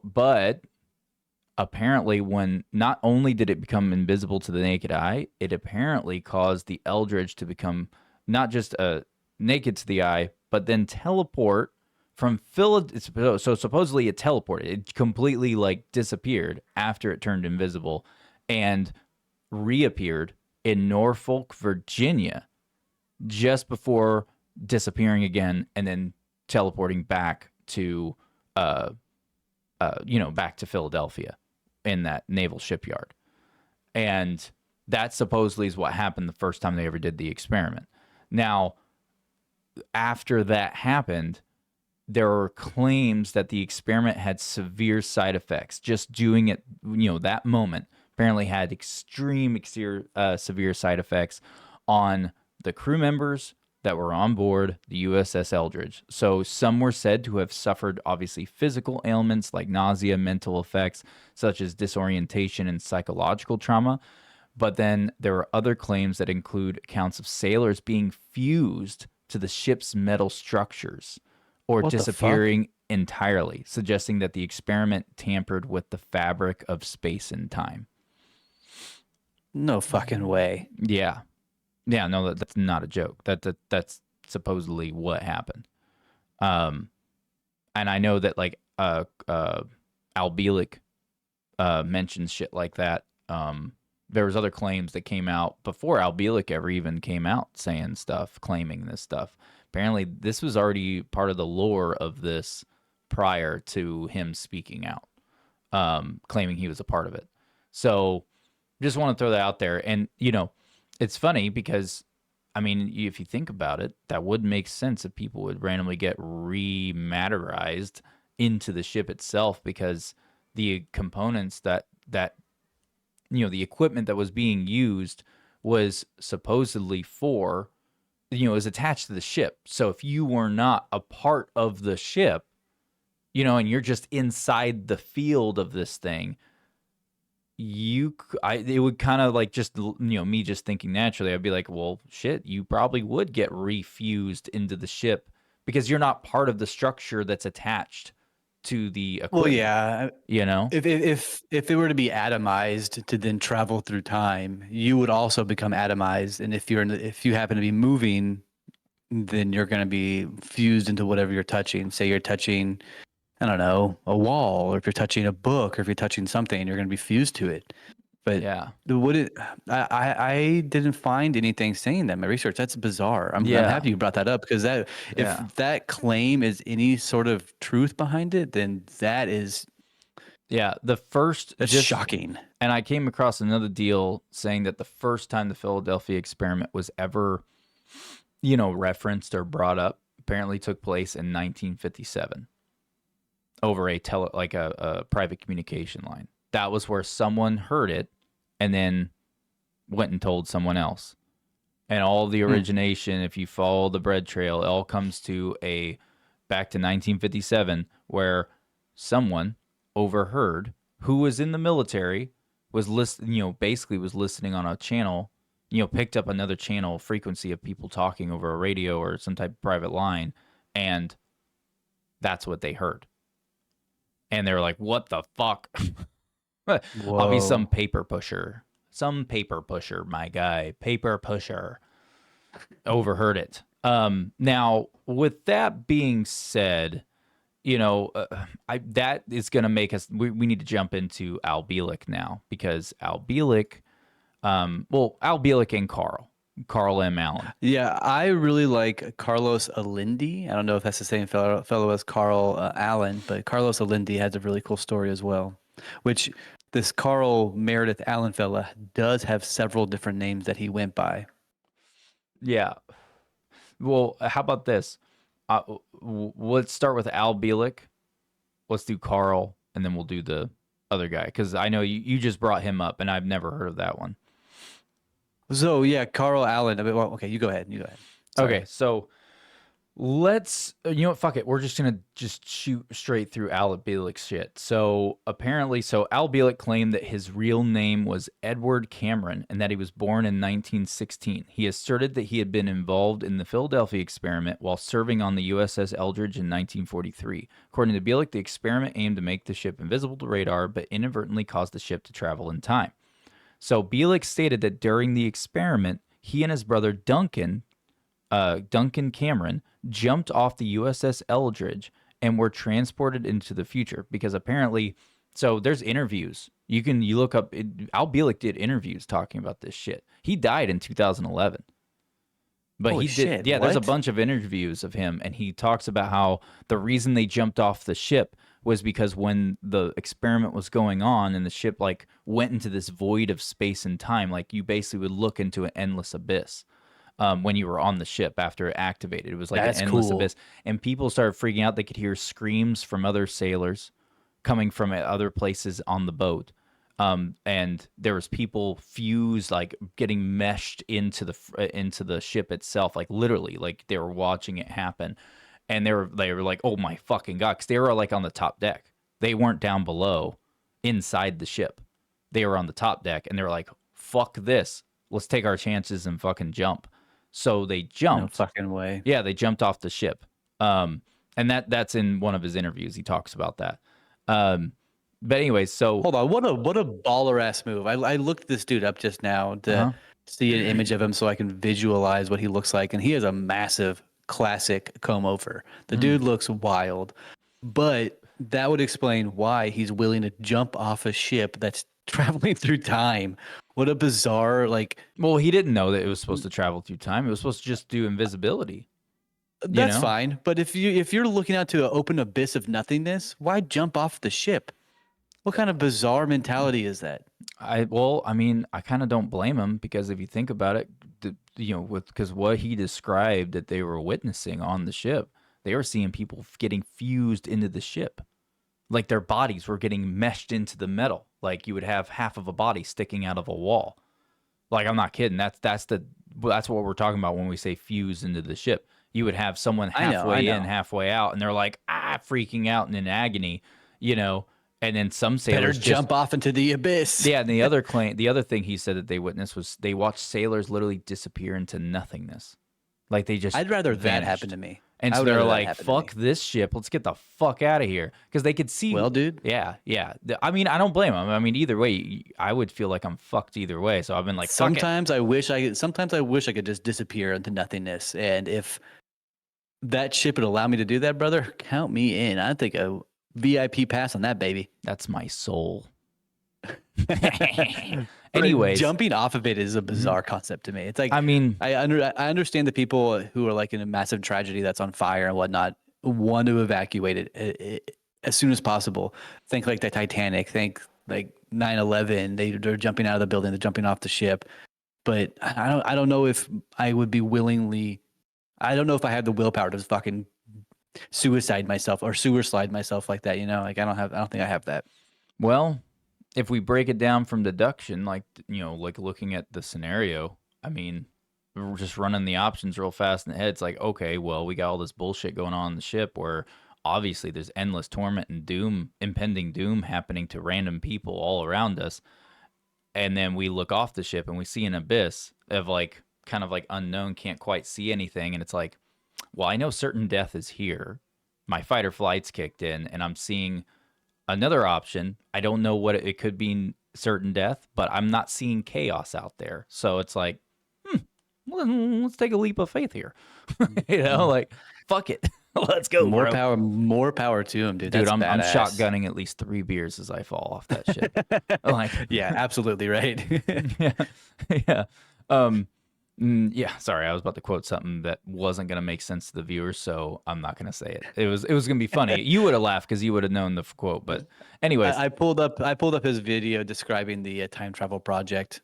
But apparently when not only did it become invisible to the naked eye, it apparently caused the Eldridge to become not just naked to the eye, but then teleport from Philadelphia. So supposedly it teleported. It completely like disappeared after it turned invisible and reappeared in Norfolk, Virginia, just before disappearing again and then teleporting back to back to Philadelphia in that naval shipyard. And that supposedly is what happened the first time they ever did the experiment. Now, after that happened, there were claims that the experiment had severe side effects. Just doing it, that moment, apparently had extreme severe side effects on the crew members that were on board the USS Eldridge. So some were said to have suffered obviously physical ailments like nausea, mental effects such as disorientation and psychological trauma. But then there are other claims that include accounts of sailors being fused to the ship's metal structures or What the fuck? disappearing entirely, suggesting that the experiment tampered with the fabric of space and time. No fucking way. Yeah. Yeah, no, that's not a joke. That's supposedly what happened. And I know that like Al Bielek mentions shit like that. There was other claims that came out before Al Bielek ever even came out saying stuff, claiming this stuff. Apparently, this was already part of the lore of this prior to him speaking out, claiming he was a part of it. So, just want to throw that out there. And, you know, it's funny because, I mean, if you think about it, that would make sense if people would randomly get rematerized into the ship itself, because the components that you know, the equipment that was being used was supposedly for, you know, is attached to the ship. So if you were not a part of the ship, you know, and you're just inside the field of this thing, it would kind of like, just, you know, me just thinking naturally, I'd be like, well, shit, you probably would get refused into the ship because you're not part of the structure that's attached to the equipment. Well, yeah. You know? If it were to be atomized to then travel through time, you would also become atomized. And if you happen to be moving, then you're going to be fused into whatever you're touching. Say you're touching, I don't know, a wall, or if you're touching a book, or if you're touching something, you're going to be fused to it. But Yeah. I didn't find anything saying that in my research. That's bizarre. I'm happy you brought that up, because if that claim is any sort of truth behind it, then that is that's shocking. And I came across another deal saying that the first time the Philadelphia experiment was ever, you know, referenced or brought up apparently took place in 1957 over a private communication line. That was where someone heard it and then went and told someone else. And all the origination, if you follow the bread trail, it all comes to back to 1957, where someone overheard, who was in the military, was basically was listening on a channel, you know, picked up another channel frequency of people talking over a radio or some type of private line, and that's what they heard. And they were like, what the fuck? I'll be some paper pusher, my guy, paper pusher, overheard it. Now, with that being said, you know, that is going to make us, we need to jump into Al Bielek now, because Al Bielek and Carl M. Allen. Yeah, I really like Carlos Alindi. I don't know if that's the same fellow as Carl Allen, but Carlos Alindi has a really cool story as well, which this Carl Meredith Allen fella does have several different names that he went by. Yeah. Well, how about this? Let's start with Al Bielek. Let's do Carl, and then we'll do the other guy, because I know you just brought him up, and I've never heard of that one. So yeah, Carl Allen. Well, okay, you go ahead. Sorry. Okay, so let's, you know what, fuck it. We're just going to shoot straight through Al Bielek's shit. So apparently, Al Bielek claimed that his real name was Edward Cameron and that he was born in 1916. He asserted that he had been involved in the Philadelphia experiment while serving on the USS Eldridge in 1943. According to Bielek, the experiment aimed to make the ship invisible to radar, but inadvertently caused the ship to travel in time. So Bielek stated that during the experiment, he and his brother Duncan Cameron jumped off the USS Eldridge and were transported into the future, because apparently, so there's interviews. You look up, Al Bielek did interviews talking about this shit. He died in 2011. But Holy he did, shit, yeah, there's a what? bunch of interviews of him, and he talks about how the reason they jumped off the ship was because when the experiment was going on and the ship like went into this void of space and time, like you basically would look into an endless abyss. When you were on the ship after it activated. It was like That's an endless cool. abyss. And people started freaking out. They could hear screams from other sailors coming from other places on the boat. And there was people fused, like getting meshed into the ship itself, like literally, like they were watching it happen, and they were like, oh my fucking god, because they were like on the top deck. They weren't down below, inside the ship. They were on the top deck, and they were like, fuck this, let's take our chances and fucking jump. So they jumped. No fucking way. Yeah, they jumped off the ship. And that's in one of his interviews. He talks about that. But anyways, so Hold on, what a baller ass move. I looked this dude up just now to see an image of him so I can visualize what he looks like, and he has a massive classic comb over. The dude looks wild, but that would explain why he's willing to jump off a ship that's traveling through time. What a bizarre, like. Well, he didn't know that it was supposed to travel through time. It was supposed to just do invisibility. That's know? fine, but if you're looking out to an open abyss of nothingness, why jump off the ship? What kind of bizarre mentality is that? I kind of don't blame him, because if you think about it, because what he described that they were witnessing on the ship, they were seeing people getting fused into the ship, like their bodies were getting meshed into the metal, like you would have half of a body sticking out of a wall. Like, I'm not kidding. That's what we're talking about when we say fuse into the ship. You would have someone halfway in, halfway out, and they're like freaking out and in agony, And then some sailors better jump off into the abyss. Yeah, and the other thing he said that they witnessed was they watched sailors literally disappear into nothingness, like they just. I'd rather vanished. that happen to me. And so they're like, "Fuck this ship, let's get the fuck out of here," because they could see. Well, dude. Yeah. I mean, I don't blame them. I mean, either way, I would feel like I'm fucked either way. So I've been like, sometimes I wish I could just disappear into nothingness, and if that ship would allow me to do that, brother, count me in. I think a VIP pass on that baby. That's my soul. Anyways, jumping off of it is a bizarre concept to me. It's like, I mean, I understand the people who are like in a massive tragedy that's on fire and whatnot want to evacuate it as soon as possible. Think like the Titanic. Think like 9/11. They're jumping out of the building. They're jumping off the ship. But I don't know if I would be willingly. I don't know if I have the willpower to fucking suicide myself or sewer slide myself like that. Like I don't think I have that. Well, if we break it down from deduction, like looking at the scenario, I mean, we're just running the options real fast in the head. It's like, okay, well, we got all this bullshit going on the ship where obviously there's endless torment and doom, impending doom happening to random people all around us. And then we look off the ship and we see an abyss of like kind of like unknown, can't quite see anything. And it's like, well, I know certain death is here. My fight or flight's kicked in, and I'm seeing another option. I don't know what it could be, certain death, but I'm not seeing chaos out there. So it's like, let's take a leap of faith here. Like, fuck it. Let's go, more bro. More power to him, dude. Dude, I'm shotgunning at least 3 beers as I fall off that ship. Like, yeah, absolutely right. yeah. Yeah, sorry, I was about to quote something that wasn't gonna make sense to the viewers, so I'm not gonna say it. It was gonna be funny. You would have laughed because you would have known the quote. But anyways, I pulled up his video describing the time travel project.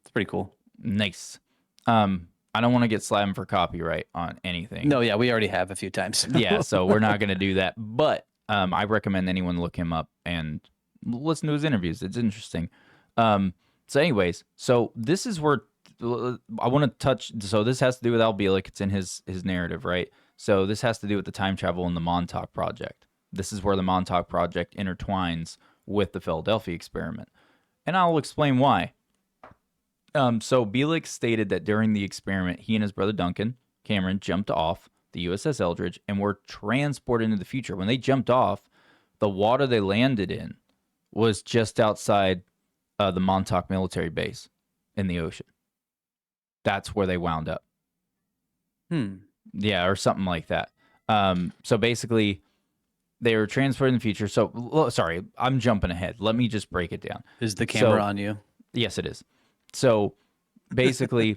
It's pretty cool. Nice. I don't want to get slammed for copyright on anything. No, yeah, we already have a few times. Yeah, so we're not gonna do that. But I recommend anyone look him up and listen to his interviews. It's interesting. So anyways, so this is where I want to touch. So this has to do with Al Bielek. It's in his narrative, right? So this has to do with the time travel and the Montauk Project. This is where the Montauk Project intertwines with the Philadelphia experiment, and I'll explain why. So Bielek stated that during the experiment, he and his brother Duncan Cameron jumped off the USS Eldridge and were transported into the future. When they jumped off, the water they landed in was just outside the Montauk military base in the ocean. That's where they wound up. Yeah, or something like that. So basically, they were transported in the future. So, sorry, I'm jumping ahead. Let me just break it down. Is the camera on you? Yes, it is. So, basically,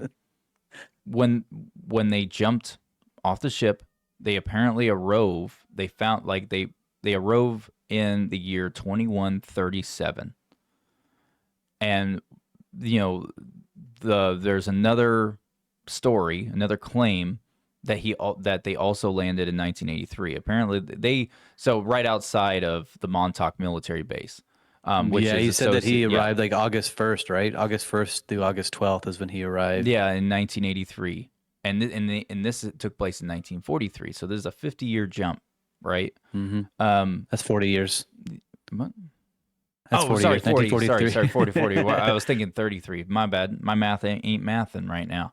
when they jumped off the ship, they apparently arose. They found they arose in the year 2137, and there's another story, another claim that they also landed in 1983. Apparently, right outside of the Montauk military base. Which Yeah, is he said that he yeah. arrived like August 1st, right? August 1st through August 12th is when he arrived. Yeah, in 1983, and this took place in 1943. So there's a 50-year jump, right? Mm-hmm. Um, That's 40 years. what? That's Oh, 40 sorry, years. 40. Sorry, 1943. 40, 40. Well, I was thinking 33. My bad. My math ain't mathing right now.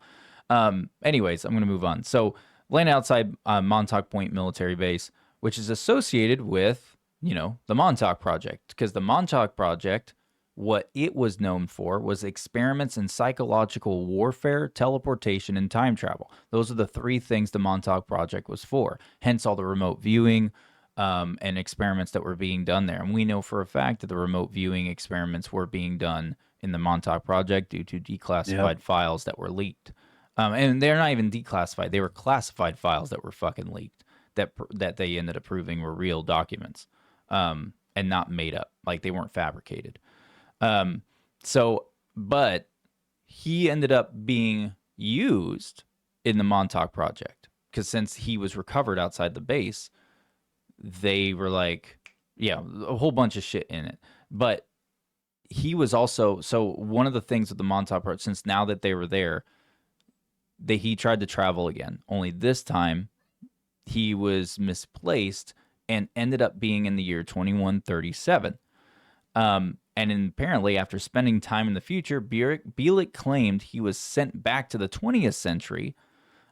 Anyways, I'm going to move on. So, land outside Montauk Point Military Base, which is associated with, the Montauk Project. Because the Montauk Project, what it was known for was experiments in psychological warfare, teleportation, and time travel. Those are the three things the Montauk Project was for. Hence all the remote viewing, and experiments that were being done there. And we know for a fact that the remote viewing experiments were being done in the Montauk Project due to declassified files that were leaked. And they're not even declassified; they were classified files that were fucking leaked. That they ended up proving were real documents, and not made up. Like they weren't fabricated. But he ended up being used in the Montauk Project because since he was recovered outside the base, they were like, yeah, a whole bunch of shit in it. But he was also, so one of the things with the Montauk Project, since now that they were there, he tried to travel again. Only this time he was misplaced and ended up being in the year 2137. And apparently, after spending time in the future, Bielik claimed he was sent back to the 20th century,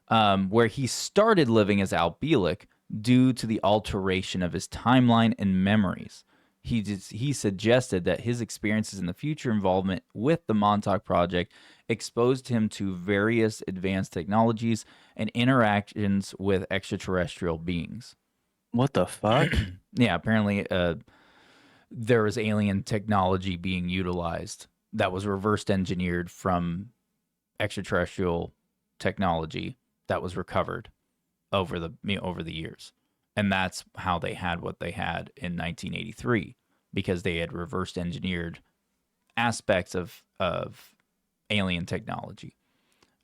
where he started living as Al Bielik due to the alteration of his timeline and memories. He suggested that his experiences in the future involvement with the Montauk Project exposed him to various advanced technologies and interactions with extraterrestrial beings. What the fuck? Yeah, apparently there was alien technology being utilized that was reversed engineered from extraterrestrial technology that was recovered over the years. And that's how they had what they had in 1983, because they had reversed engineered aspects of alien technology.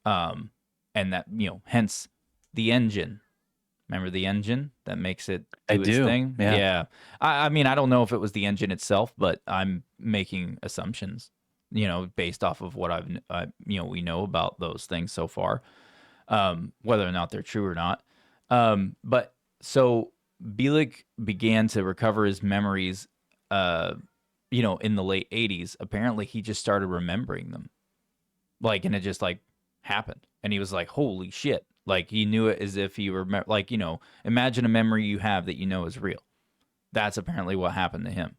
And that, hence the engine. Remember the engine that makes it do its thing? Yeah. I mean, I don't know if it was the engine itself, but I'm making assumptions, based off of what we know about those things so far, whether or not they're true or not. But so Bielik began to recover his memories, in the late 80s. Apparently, he just started remembering them, and it just happened, and he was like, "Holy shit!" Like he knew it as if he remember. Imagine a memory you have that is real. That's apparently what happened to him.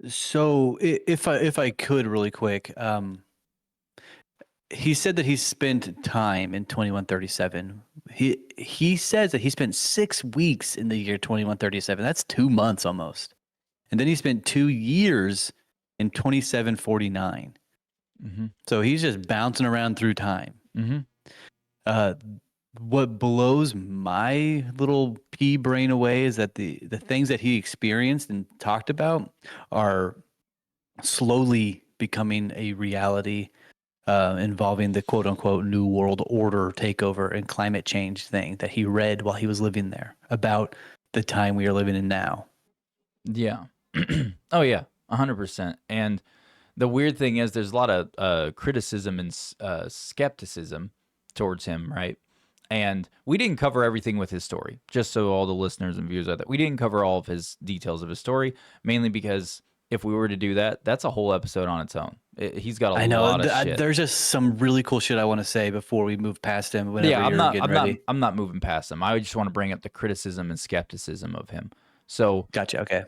So if I could really quick, he said that he spent time in 2137. He says that he spent 6 weeks in the year 2137. That's 2 months almost. And then he spent 2 years in 2749. Mm-hmm. So he's just bouncing around through time. Mm-hmm. What blows my little pea brain away is that the things that he experienced and talked about are slowly becoming a reality, involving the quote unquote New World Order takeover and climate change thing that he read while he was living there about the time we are living in now. Yeah. Oh yeah, 100%. And the weird thing is, there's a lot of criticism and skepticism towards him, right? And we didn't cover everything with his story, just so all the listeners and viewers out there. We didn't cover all of his details of his story, mainly because if we were to do that, that's a whole episode on its own. He's got a lot of shit. There's just some really cool shit I want to say before we move past him. Whenever I'm not moving past him. I just want to bring up the criticism and skepticism of him. So gotcha. Okay.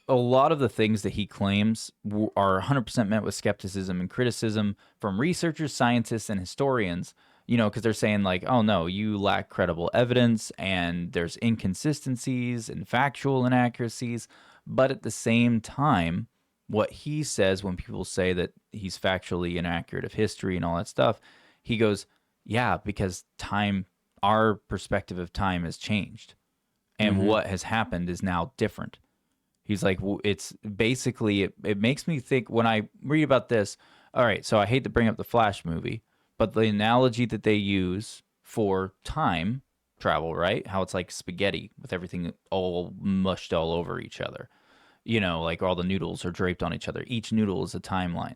A lot of the things that he claims are 100% met with skepticism and criticism from researchers, scientists, and historians. Because they're saying oh no, you lack credible evidence and there's inconsistencies and factual inaccuracies. But at the same time, what he says when people say that he's factually inaccurate of history and all that stuff, he goes, yeah, because our perspective of time has changed. And what has happened is now different. He's like, it's basically, it makes me think when I read about this, all right, so I hate to bring up the Flash movie, but the analogy that they use for time travel, right? How it's like spaghetti with everything all mushed all over each other. You know, like all the noodles are draped on each other. Each noodle is a timeline.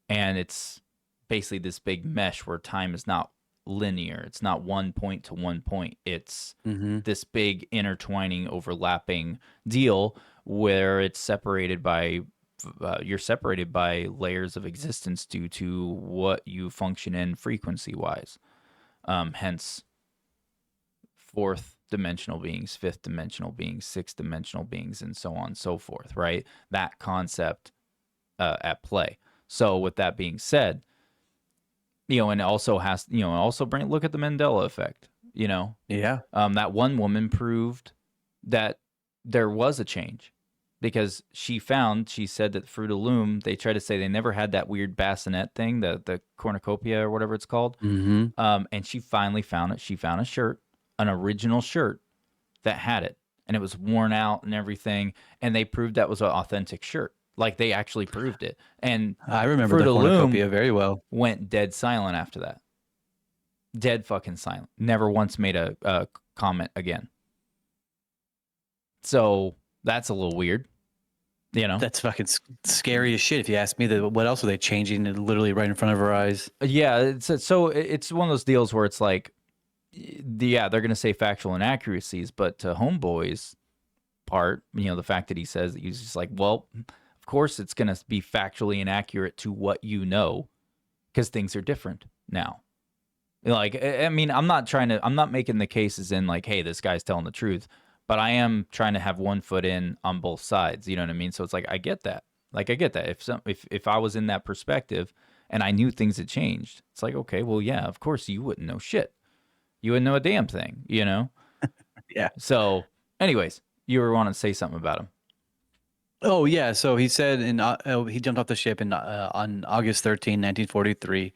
And it's basically this big mesh where time is not linear. It's not one point to one point. It's this big intertwining, overlapping deal where it's separated by you're separated by layers of existence due to what you function in frequency wise. Hence, fourth dimensional beings, fifth dimensional beings, sixth dimensional beings, and so on and so forth, right? That concept at play. So with that being said, you know, and it also has, you know, also look at the Mandela effect, you know? Yeah. That one woman proved that there was a change because she said that Fruit of Loom, they tried to say they never had that weird bassinet thing, the cornucopia or whatever it's called. And she finally found it. She found a shirt, an original shirt that had it, and it was worn out and everything. And they proved that was an authentic shirt. Like they actually proved it. And I remember Fruit the of Loom cornucopia very well. went dead silent after that. Dead fucking silent. Never once made a comment again. So that's a little weird, you know? That's fucking scary as shit. If you ask me, what else are they changing? Literally right in front of our eyes. Yeah, it's one of those deals where it's like, yeah, they're gonna say factual inaccuracies, but to Homeboy's part, you know, the fact that he says that he's just like, well, of course it's gonna be factually inaccurate to what you know, because things are different now. Like, I mean, I'm not making the cases in like, hey, this guy's telling the truth, but I am trying to have one foot in on both sides. You know what I mean? So it's like, I get that. Like, I get that. If I was in that perspective and I knew things had changed, it's like, okay, well, yeah, of course you wouldn't know shit. You wouldn't know a damn thing, you know? Yeah. So, anyways, you were wanting to say something about him. Oh yeah, so he said he jumped off the ship on August 13, 1943.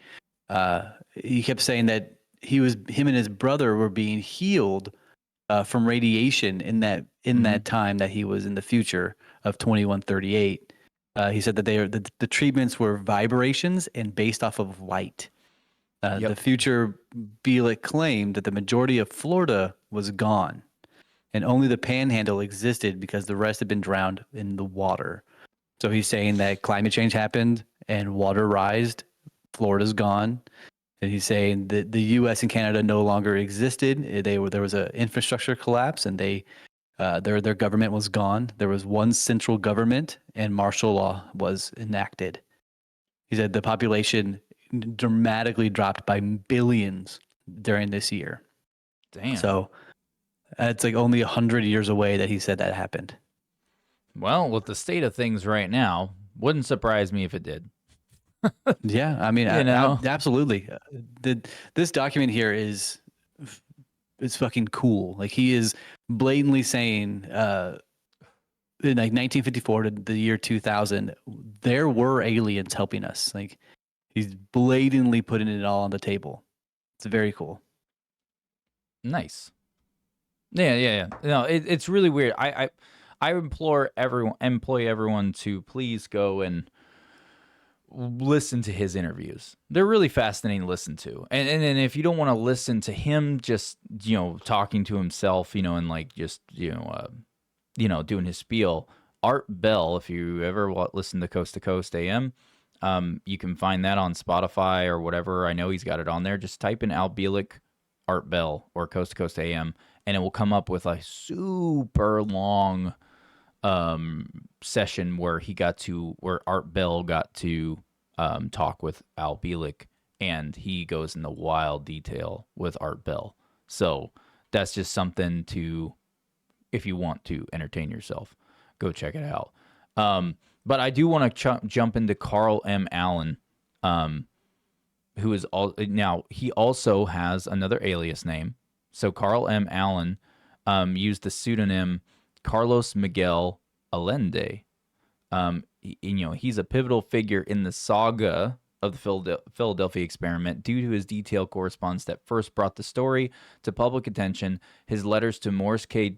He kept saying that him and his brother were being healed from radiation in that time that he was in the future of 2138. He said that the treatments were vibrations and based off of light. The future Bielek claimed that the majority of Florida was gone, and only the panhandle existed because the rest had been drowned in the water. So he's saying that climate change happened and water rised, Florida's gone. And he's saying that the U.S. and Canada no longer existed. There was an infrastructure collapse, and their government was gone. There was one central government, and martial law was enacted. He said the population dramatically dropped by billions during this year. Damn. So it's like only 100 years away that he said that happened. Well, with the state of things right now, wouldn't surprise me if it did. Yeah, I mean, You know? absolutely. This document here is fucking cool. Like he is blatantly saying, in like 1954 to the year 2000, there were aliens helping us. Like he's blatantly putting it all on the table. It's very cool. Nice. Yeah. No, it's really weird. I implore everyone to please go and listen to his interviews. They're really fascinating to listen to. And if you don't want to listen to him just, you know, talking to himself, you know, and like just, doing his spiel, Art Bell, if you ever listen to Coast AM, you can find that on Spotify or whatever. I know he's got it on there. Just type in Al Bielek, Art Bell, or Coast AM, and it will come up with a super long session where Art Bell got to talk with Al Bielek, and he goes into wild detail with Art Bell. So that's just something to, if you want to entertain yourself, go check it out. But I do want to jump into Carl M. Allen, who is now he also has another alias name. So Carl M. Allen used the pseudonym Carlos Miguel Allende. He's a pivotal figure in the saga of the Philadelphia experiment due to his detailed correspondence that first brought the story to public attention. His letters to Morris K.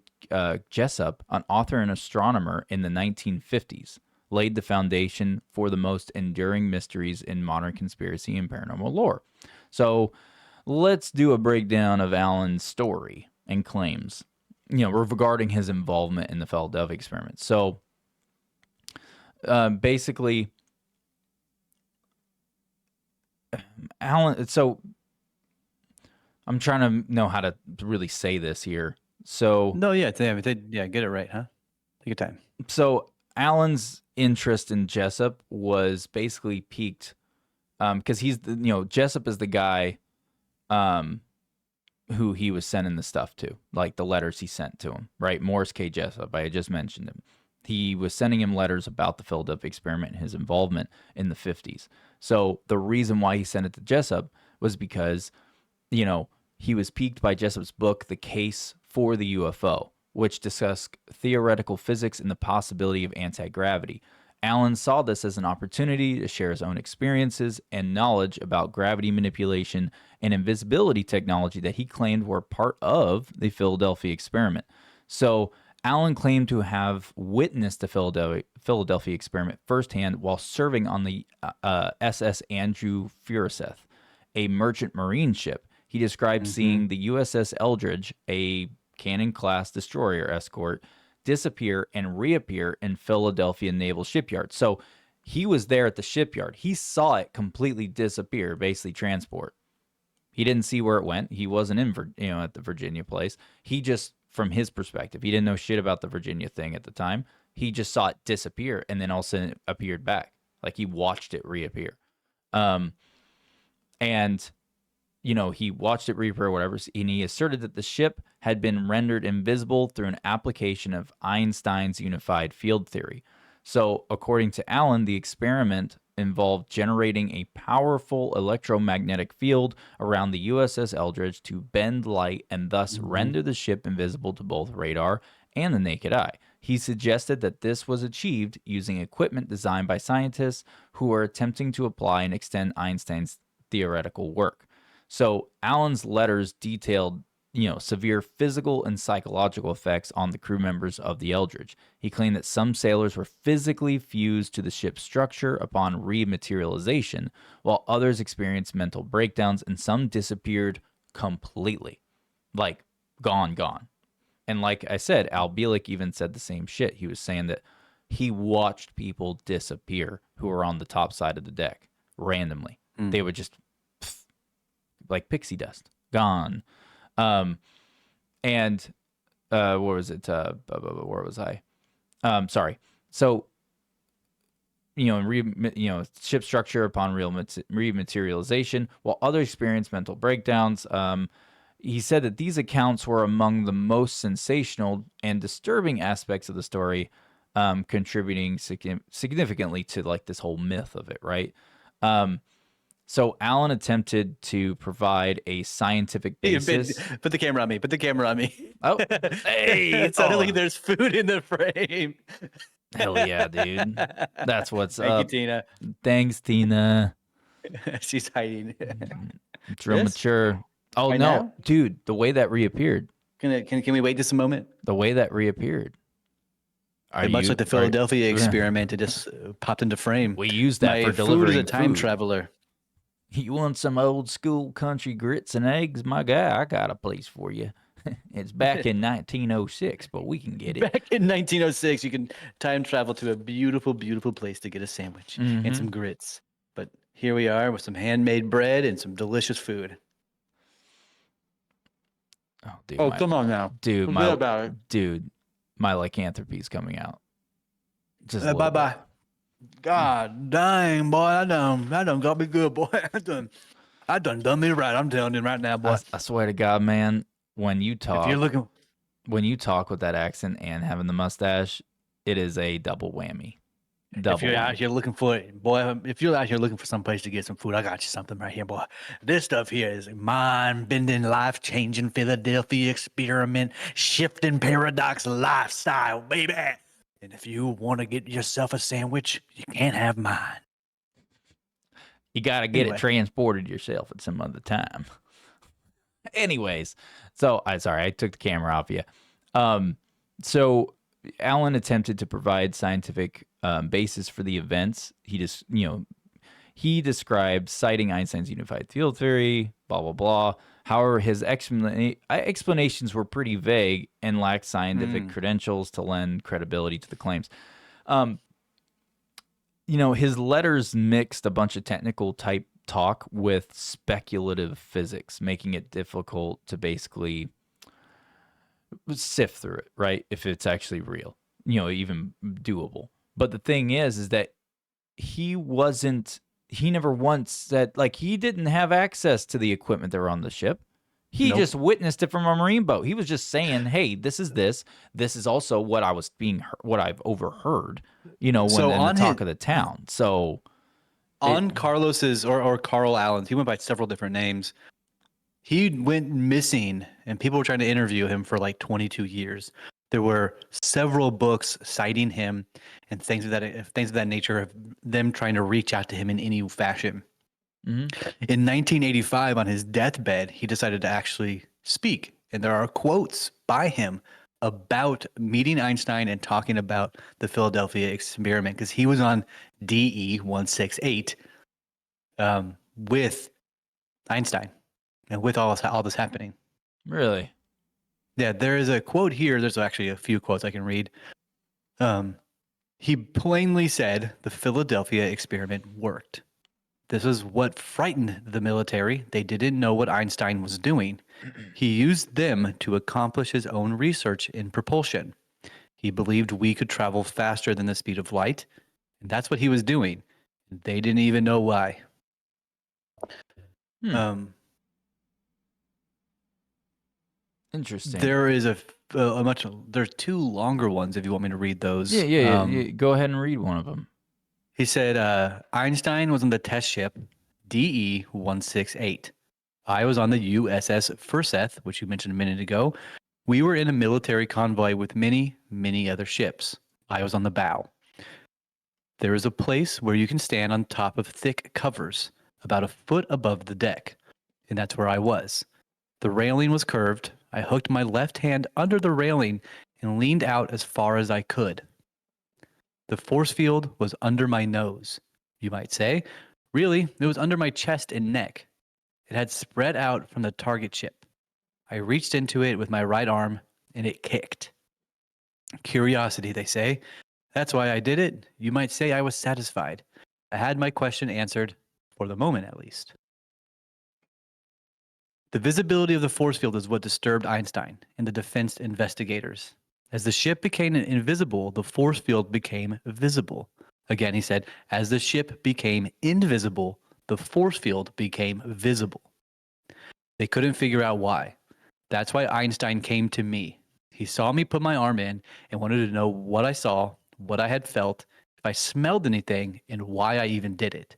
Jessup, an author and astronomer in the 1950s, laid the foundation for the most enduring mysteries in modern conspiracy and paranormal lore. So let's do a breakdown of Allen's story and claims, regarding his involvement in the Philadelphia experiment. So Basically, Alan. So I'm trying to know how to really say this here. So No, yeah, yeah, get it right, huh? Take your time. so Alan's interest in Jessup was basically piqued because he's Jessup is the guy who he was sending the stuff to, like the letters he sent to him, right? Morris K. Jessup, I had just mentioned him. He was sending him letters about the Philadelphia experiment and his involvement in the 50s. So the reason why he sent it to Jessup was because, he was piqued by Jessup's book, The Case for the UFO, which discussed theoretical physics and the possibility of anti-gravity. Allen saw this as an opportunity to share his own experiences and knowledge about gravity manipulation and invisibility technology that he claimed were part of the Philadelphia experiment. So Allen claimed to have witnessed the Philadelphia experiment firsthand while serving on the SS Andrew Furuseth, a merchant marine ship. He described seeing the USS Eldridge, a Cannon-class destroyer escort, disappear and reappear in Philadelphia Naval Shipyard. So he was there at the shipyard. He saw it completely disappear, basically transport. He didn't see where it went. He wasn't in, at the Virginia place. He just, from his perspective, he didn't know shit about the Virginia thing at the time. He just saw it disappear and then all of a sudden it appeared back. Like he watched it reappear. And he watched it reappear or whatever, and he asserted that the ship had been rendered invisible through an application of Einstein's unified field theory. So, according to Allen, the experiment involved generating a powerful electromagnetic field around the USS Eldridge to bend light and thus render the ship invisible to both radar and the naked eye. He suggested that this was achieved using equipment designed by scientists who were attempting to apply and extend Einstein's theoretical work. So Allen's letters detailed, severe physical and psychological effects on the crew members of the Eldridge. He claimed that some sailors were physically fused to the ship's structure upon rematerialization, while others experienced mental breakdowns and some disappeared completely. Like, gone. And like I said, Al Bielek even said the same shit. He was saying that he watched people disappear who were on the top side of the deck randomly. They would just like pixie dust, gone. And where was it? Where was I? Sorry. So, ship structure upon rematerialization, while others experienced mental breakdowns. He said that these accounts were among the most sensational and disturbing aspects of the story, contributing significantly to like this whole myth of it, right? So Allen attempted to provide a scientific basis. Put the camera on me. Put the camera on me. Oh, hey! It sounded like there's food in the frame. Hell yeah, dude! That's what's Thank up. you, Tina. Thanks, Tina. She's hiding. It's real This? mature. Oh Right no, now? dude! The way that reappeared. Can we wait just a moment? The way that reappeared. Much like the Philadelphia experiment, it just popped into frame. We use that My for food delivering is a time food. traveler. You want some old school country grits and eggs? My guy, I got a place for you. It's back in 1906, but we can get it. Back in 1906, you can time travel to a beautiful, beautiful place to get a sandwich and some grits. But here we are with some handmade bread and some delicious food. Oh, dude, Come on now. dude, Forget about it. dude, my lycanthropy's coming out. Just a little bit. Bye-bye. God dang, boy, I done got me good, boy. I done me right. I'm telling you right now, boy. I swear to God, man, when you talk, If you're looking, with that accent and having the mustache, it is a double whammy. if you're out here looking for it, boy, if you're out here looking for some place to get some food, I got you something right here, boy. This stuff here is mind-bending, life-changing Philadelphia experiment, shifting paradox lifestyle, baby. And if you want to get yourself a sandwich, you can't have mine. You got to get Anyway. it transported yourself at some other time. Anyways, so I took the camera off you. So Allen attempted to provide scientific basis for the events. He described citing Einstein's unified field theory, blah blah blah. However, his explanations were pretty vague and lacked scientific credentials to lend credibility to the claims. his letters mixed a bunch of technical type talk with speculative physics, making it difficult to basically sift through it, right? If it's actually real, even doable. But the thing is that he never once said, like, he didn't have access to the equipment that were on the ship. He Nope. just witnessed it from a marine boat. He was just saying, "Hey, this is this. This is also what what I've overheard." So in the on talk his of the town. So on Carlos's or Carl Allen's, he went by several different names. He went missing, and people were trying to interview him for like 22 years. There were several books citing him and things of that nature of them trying to reach out to him in any fashion. mhm. In 1985, on his deathbed, he decided to actually speak, and there are quotes by him about meeting Einstein and talking about the Philadelphia experiment because he was on DE-168 with Einstein and with all this happening. Really, Yeah, there is a quote here. There's actually a few quotes I can read. He plainly said the Philadelphia experiment worked. This is what frightened the military. They didn't know what Einstein was doing. He used them to accomplish his own research in propulsion. He believed we could travel faster than the speed of light, and that's what he was doing. They didn't even know why. Hmm. Interesting. There is there's two longer ones if you want me to read those. Yeah. Go ahead and read one of them. He said Einstein was on the test ship DE-168. I was on the USS Forsyth, which you mentioned a minute ago. We were in a military convoy with many, many other ships. I was on the bow. There is a place where you can stand on top of thick covers, about a foot above the deck, and that's where I was. The railing was curved. I hooked my left hand under the railing and leaned out as far as I could. The force field was under my nose, you might say. Really, it was under my chest and neck. It had spread out from the target ship. I reached into it with my right arm, and it kicked. Curiosity, they say. That's why I did it. You might say I was satisfied. I had my question answered, for the moment at least. The visibility of the force field is what disturbed Einstein and the defense investigators. As the ship became invisible, the force field became visible. Again, he said, as the ship became invisible, the force field became visible. They couldn't figure out why. That's why Einstein came to me. He saw me put my arm in and wanted to know what I saw, what I had felt, if I smelled anything, and why I even did it.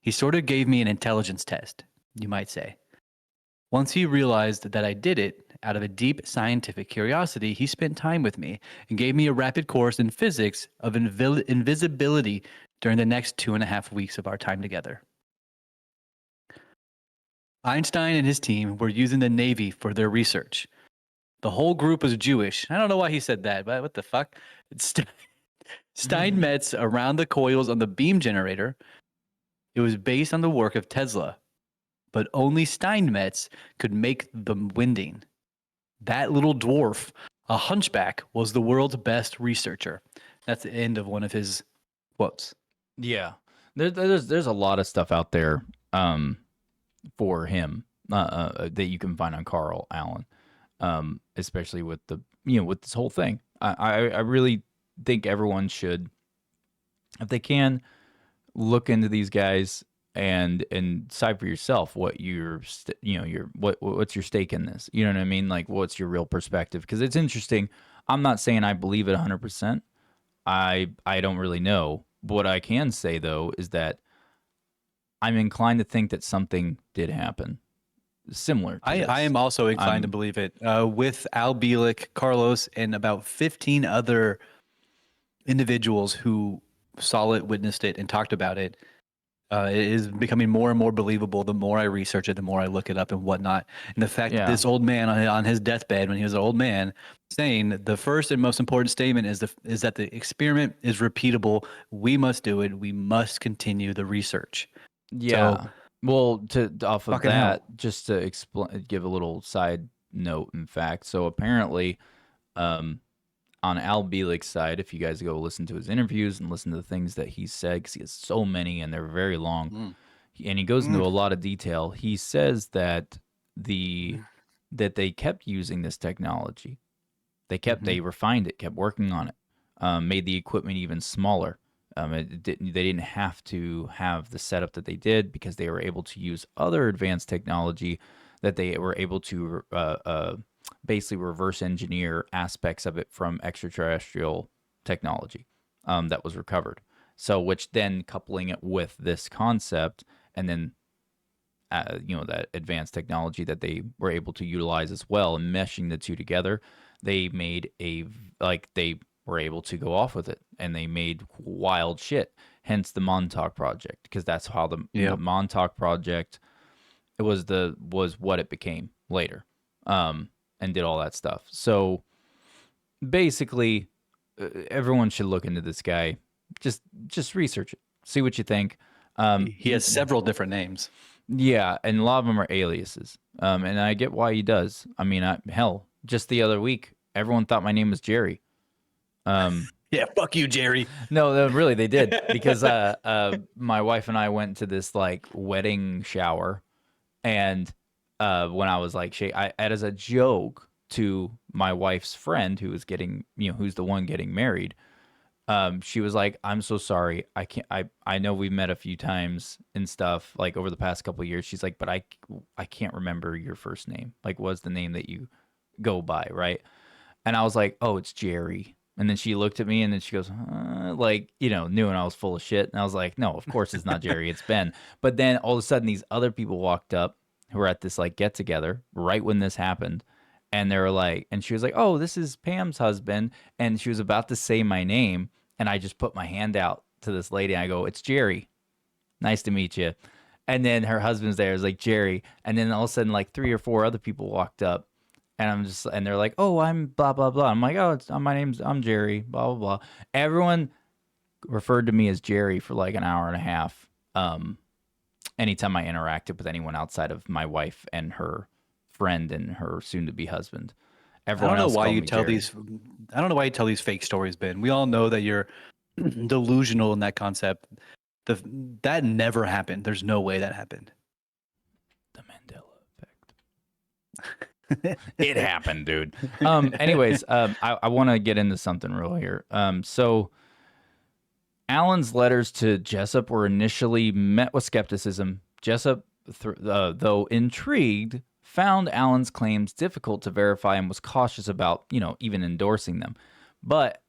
He sort of gave me an intelligence test, you might say. Once he realized that I did it, out of a deep scientific curiosity, he spent time with me and gave me a rapid course in physics of invisibility during the next 2.5 weeks of our time together. Einstein and his team were using the Navy for their research. The whole group was Jewish. I don't know why he said that, but what the fuck? Steinmetz around the coils on the beam generator. It was based on the work of Tesla, but only Steinmetz could make the winding. That little dwarf, a hunchback, was the world's best researcher. That's the end of one of his quotes. Yeah, there's a lot of stuff out there for him that you can find on Carl Allen, especially with with this whole thing. I really think everyone should, if they can, look into these guys and decide for yourself what what's your stake in this. You know what I mean? Like, what's your real perspective? Because it's interesting. I'm not saying I believe it 100%. I don't really know. But what I can say though is that I'm inclined to think that something did happen similar to this. I am also inclined to believe it. With Al Bielek, Carlos, and about 15 other individuals who saw it, witnessed it, and talked about it, it is becoming more and more believable the more I research it, the more I look it up and whatnot. And the fact that this old man on his deathbed, when he was an old man, saying the first and most important statement is that the experiment is repeatable. We must do it. We must continue the research. Yeah. So, well, off of fucking that, hell. just to give a little side note, in fact. So apparently, on Al Bielik's side, if you guys go listen to his interviews and listen to the things that he said, because he has so many and they're very long, and he goes into a lot of detail. He says that that they kept using this technology. They refined it, kept working on it, made the equipment even smaller. They didn't have to have the setup that they did because they were able to use other advanced technology that they were able to basically reverse engineer aspects of it from extraterrestrial technology that was recovered. So, which then coupling it with this concept and then that advanced technology that they were able to utilize as well, and meshing the two together, they made they were able to go off with it, and they made wild shit. Hence the Montauk Project, because that's how the Montauk Project was what it became later, and did all that stuff. So basically, everyone should look into this guy. Just research it, see what you think. He has several different names. Yeah, and a lot of them are aliases. And I get why he does. I mean, hell, just the other week, everyone thought my name was Jerry. Yeah, fuck you, Jerry. No, really, they did, because my wife and I went to this like wedding shower, and when I was like, as a joke to my wife's friend who was getting, who's the one getting married. She was like, "I'm so sorry. I can't. I know we've met a few times and stuff like over the past couple of years." She's like, "But I can't remember your first name. Like, what's the name that you go by, right?" And I was like, "Oh, it's Jerry." And then she looked at me and then she goes, knew I was full of shit. And I was like, "No, of course it's not Jerry. It's Ben." But then all of a sudden, these other people walked up who were at this like get together right when this happened. And they were like, and she was like, "Oh, this is Pam's husband." And she was about to say my name. And I just put my hand out to this lady. And I go, "It's Jerry. Nice to meet you." And then her husband's there. It's like, "Jerry." And then all of a sudden, like 3 or 4 other people walked up. And they're like, "Oh, I'm blah, blah, blah." I'm like, "Oh, I'm Jerry, blah, blah, blah." Everyone referred to me as Jerry for like an hour and a half. Anytime I interacted with anyone outside of my wife and her friend and her soon-to-be husband. Everyone else called me Jerry. I don't know why you tell these fake stories, Ben. We all know that you're delusional in that concept. That never happened. There's no way that happened. The Mandela effect. It happened, dude. Anyways, I want to get into something real here. So Alan's letters to Jessup were initially met with skepticism. Jessup, though intrigued, found Alan's claims difficult to verify and was cautious about, even endorsing them. But,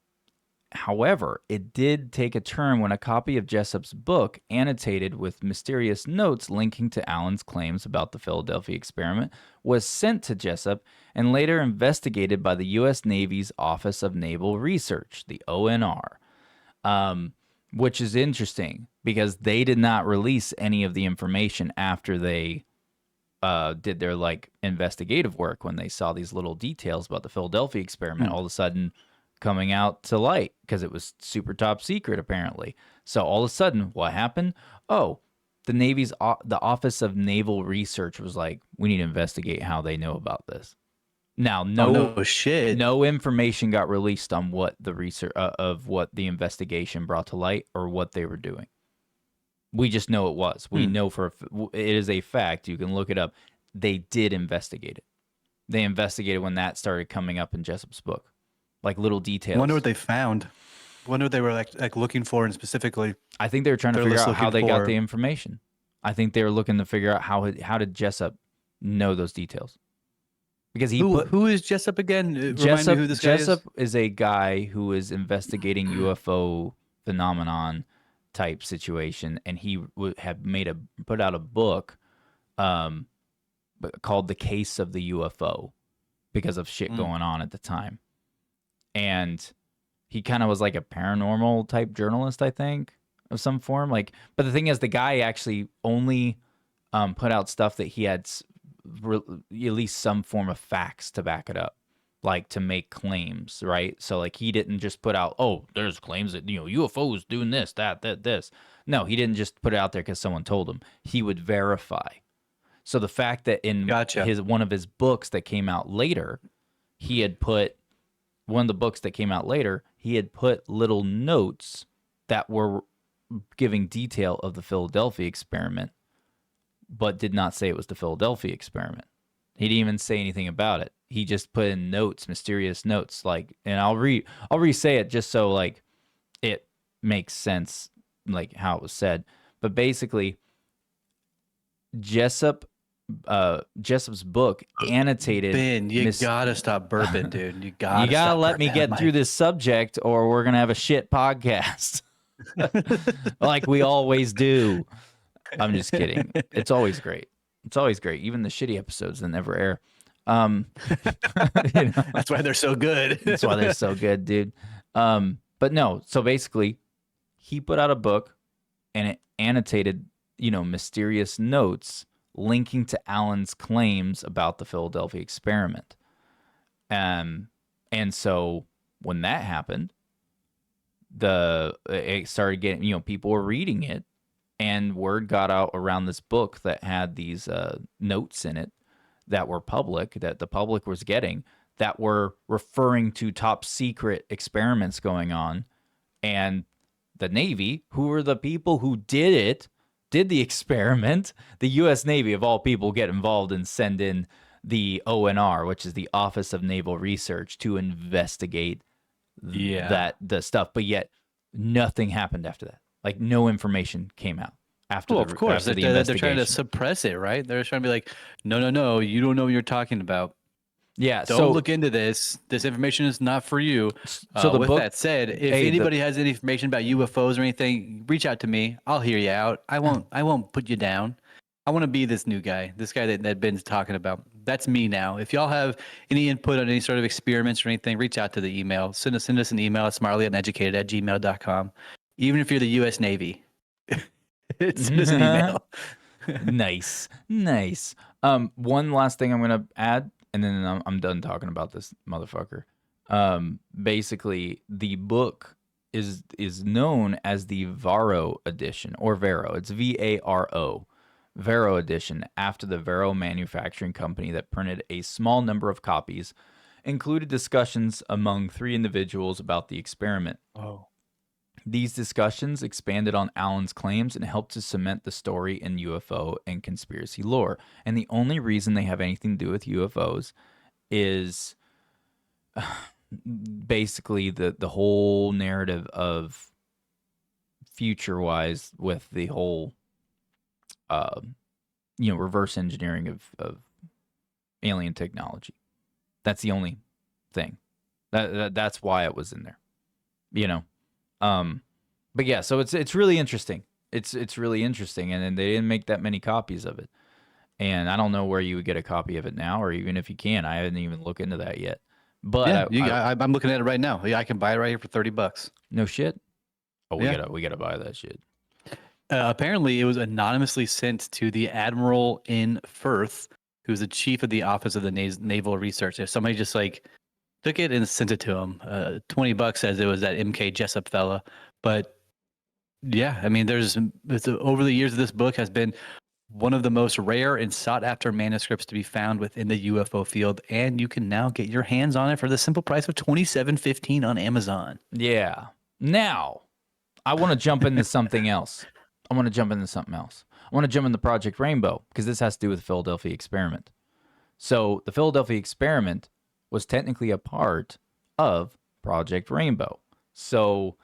however, it did take a turn when a copy of Jessup's book, annotated with mysterious notes linking to Alan's claims about the Philadelphia experiment, was sent to Jessup and later investigated by the U.S. Navy's Office of Naval Research, the ONR, which is interesting because they did not release any of the information after they did their investigative work. When they saw these little details about the Philadelphia experiment all of a sudden coming out to light because it was super top secret apparently. So all of a sudden, what happened? Oh, the Navy's the Office of Naval Research was like, "We need to investigate how they know about this." Now, no information got released on what the research of what the investigation brought to light or what they were doing. We just know it was. We know it is a fact. You can look it up. They did investigate it. They investigated when that started coming up in Jessup's book, like little details. I wonder what they found. I wonder what they were like looking for, and specifically. I think they were trying to figure out how they got the information. I think they were looking to figure out how did Jessup know those details. Because who is Jessup again? Jessup, Remind me who this guy Jessup is a guy who is investigating UFO phenomenon type situation, and he had put out a book called "The Case of the UFO" because of shit going on at the time. And he kind of was like a paranormal type journalist, I think, of some form. But the thing is, the guy actually only put out stuff that he had at least some form of facts to back it up, like to make claims, right? So he didn't just put out, "Oh, there's claims that UFOs doing this, that, this." No, he didn't just put it out there because someone told him. He would verify. So the fact that in one of his books that came out later, he had put one of the books that came out later, he had put little notes that were giving detail of the Philadelphia experiment, but did not say it was the Philadelphia experiment. He didn't even say anything about it. He just put in notes, mysterious notes, like, and I'll re-say it just so like it makes sense, like how it was said. But basically, Jessup's book annotated. Ben, you gotta stop burping, dude. You gotta gotta stop let me burping, get Mike. through this subject, or we're gonna have a shit podcast, like we always do. I'm just kidding. It's always great. It's always great. Even the shitty episodes that never air. You know? That's why they're so good. That's why they're so good, dude. But no, so basically, he put out a book, and it annotated, mysterious notes linking to Allen's claims about the Philadelphia experiment. And so when that happened, it started getting, people were reading it, and word got out around this book that had these notes in it that were public, that the public was getting, that were referring to top secret experiments going on. And the Navy, who were the people who did the experiment, the U.S. Navy, of all people, get involved and send in the ONR, which is the Office of Naval Research, to investigate the stuff. But yet nothing happened after that. Like, no information came out after of course. after the They're investigation. trying to suppress it, right? They're trying to be like, no, you don't know what you're talking about. Yeah, Don't look into this. This information is not for you. So the with book, that said, if anybody has any information about UFOs or anything, reach out to me. I'll hear you out. I won't put you down. I want to be this new guy, this guy that Ben's talking about. That's me now. If y'all have any input on any sort of experiments or anything, reach out to the email. Send us an email at smartlyuneducated@gmail.com. Even if you're the U.S. Navy, send us an email. Nice. One last thing I'm gonna add, and then I'm done talking about this motherfucker. Basically, the book is known as the Varro edition, or Varo. It's Varo. Varo edition, after the Varo manufacturing company that printed a small number of copies, included discussions among 3 individuals about the experiment. Oh. These discussions expanded on Allen's claims and helped to cement the story in UFO and conspiracy lore. And the only reason they have anything to do with UFOs is basically the whole narrative of future-wise with the whole reverse engineering of alien technology. That's the only thing. That's why it was in there. But yeah, so it's really interesting. It's really interesting, and they didn't make that many copies of it. And I don't know where you would get a copy of it now, or even if you can. I haven't even looked into that yet. But yeah, I'm looking at it right now. Yeah, I can buy it right here for $30. No shit. Oh, Yeah. we gotta buy that shit. Apparently, it was anonymously sent to the Admiral in Firth, who's the chief of the Office of the Naval Research. If somebody just like took it and sent it to him, $20 says it was that MK Jessup fella. But yeah, I mean, over the years, this book has been one of the most rare and sought after manuscripts to be found within the UFO field, and you can now get your hands on it for the simple price of $27.15 on Amazon. Yeah. Now, I want to jump into something else. I want to jump into Project Rainbow, because this has to do with the Philadelphia experiment. So the Philadelphia experiment was technically a part of Project Rainbow. So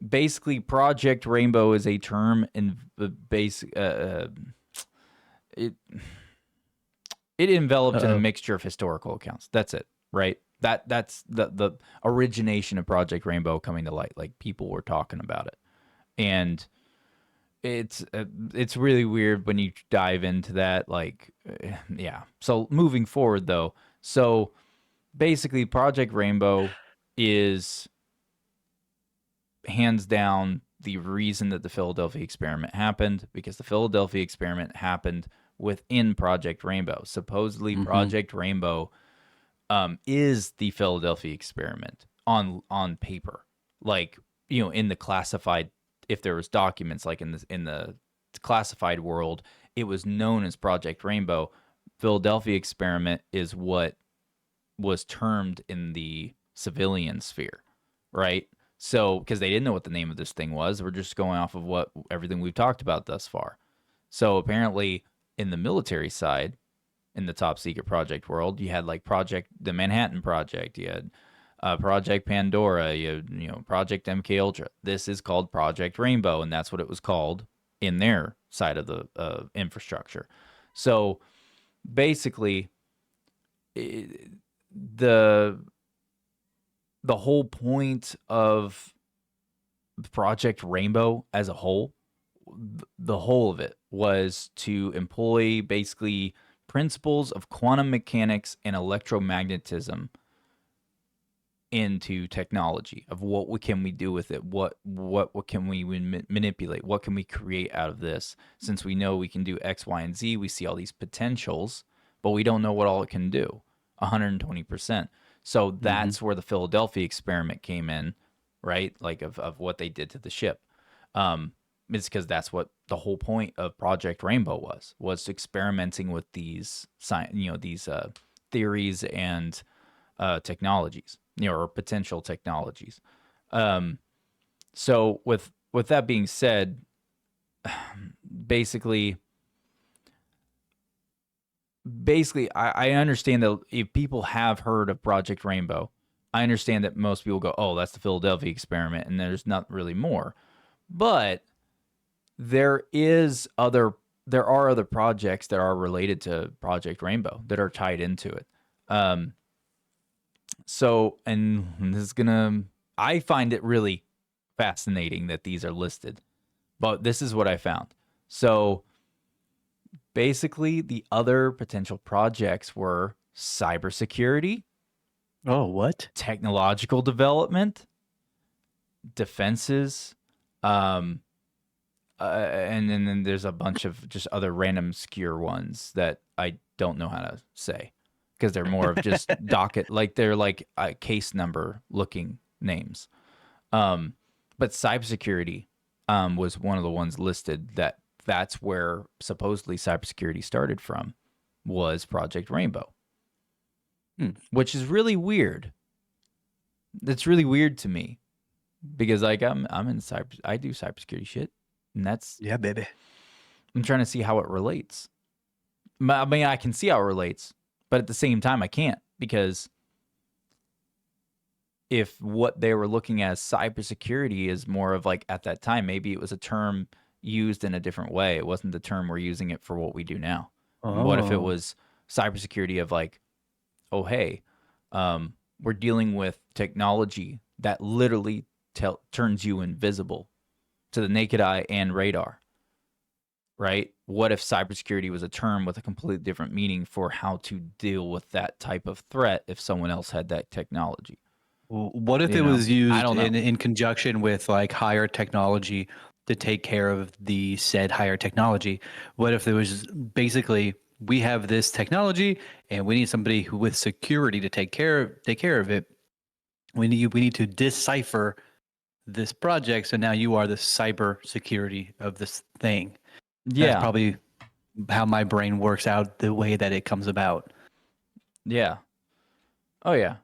basically, Project Rainbow is a term in the basic. It enveloped in a mixture of historical accounts. That's it, right? That's the origination of Project Rainbow coming to light. Like, people were talking about it, and it's really weird when you dive into that. Like, yeah. So moving forward, though, so basically, Project Rainbow is hands down the reason that the Philadelphia experiment happened, because the Philadelphia experiment happened within Project Rainbow. Supposedly, Project Rainbow is the Philadelphia experiment on paper. Like, in the classified, if there was documents, like in the classified world, it was known as Project Rainbow. Philadelphia experiment is what was termed in the civilian sphere, right? So, because they didn't know what the name of this thing was, we're just going off of what everything we've talked about thus far. So apparently, in the military side, in the top secret project world, you had like the Manhattan Project, you had Project Pandora, you know, Project MK Ultra. This is called Project Rainbow, and that's what it was called in their side of the infrastructure. So basically, the the whole point of Project Rainbow as a whole, the whole of it was to employ basically principles of quantum mechanics and electromagnetism into technology of can we do with it, what can we manipulate, what can we create out of this. Since we know we can do X, Y, and Z, we see all these potentials, but we don't know what all it can do 120%. So that's where the Philadelphia experiment came in, right? Like of what they did to the ship. It's because that's what the whole point of Project Rainbow was experimenting with these these theories and technologies, or potential technologies. So with that being said, basically I understand that if people have heard of Project Rainbow, I understand that most people go, oh, that's the Philadelphia experiment, and there's not really more. But there are other projects that are related to Project Rainbow that are tied into it. So, and I find it really fascinating that these are listed, but this is what I found. So basically the other potential projects were cybersecurity, Oh, what? technological development, defenses, and then there's a bunch of just other random obscure ones that I don't know how to say because they're more of just docket, like they're like case number looking names. But cybersecurity was one of the ones listed that's where supposedly cybersecurity started from, was Project Rainbow, which is really weird. That's really weird to me because like I'm in I do cybersecurity shit, and that's Yeah, baby. I'm trying to see how it relates. I mean, I can see how it relates, but at the same time, I can't, because if what they were looking at as cybersecurity is more of like at that time, maybe it was a term used in a different way. It wasn't the term we're using it for what we do now. What if it Oh. was cybersecurity of like, oh, hey, we're dealing with technology that literally turns you invisible to the naked eye and radar, right? What if cybersecurity was a term with a completely different meaning for how to deal with that type of threat if someone else had that technology? What if You it know, was I used don't know. in conjunction with like higher technology to take care of the said higher technology? What if there was basically, we have this technology and we need somebody who with security to take care of it. We need to decipher this project. So now you are the cyber security of this thing. That's Yeah, probably how my brain works out the way that it comes about. yeah. Oh yeah.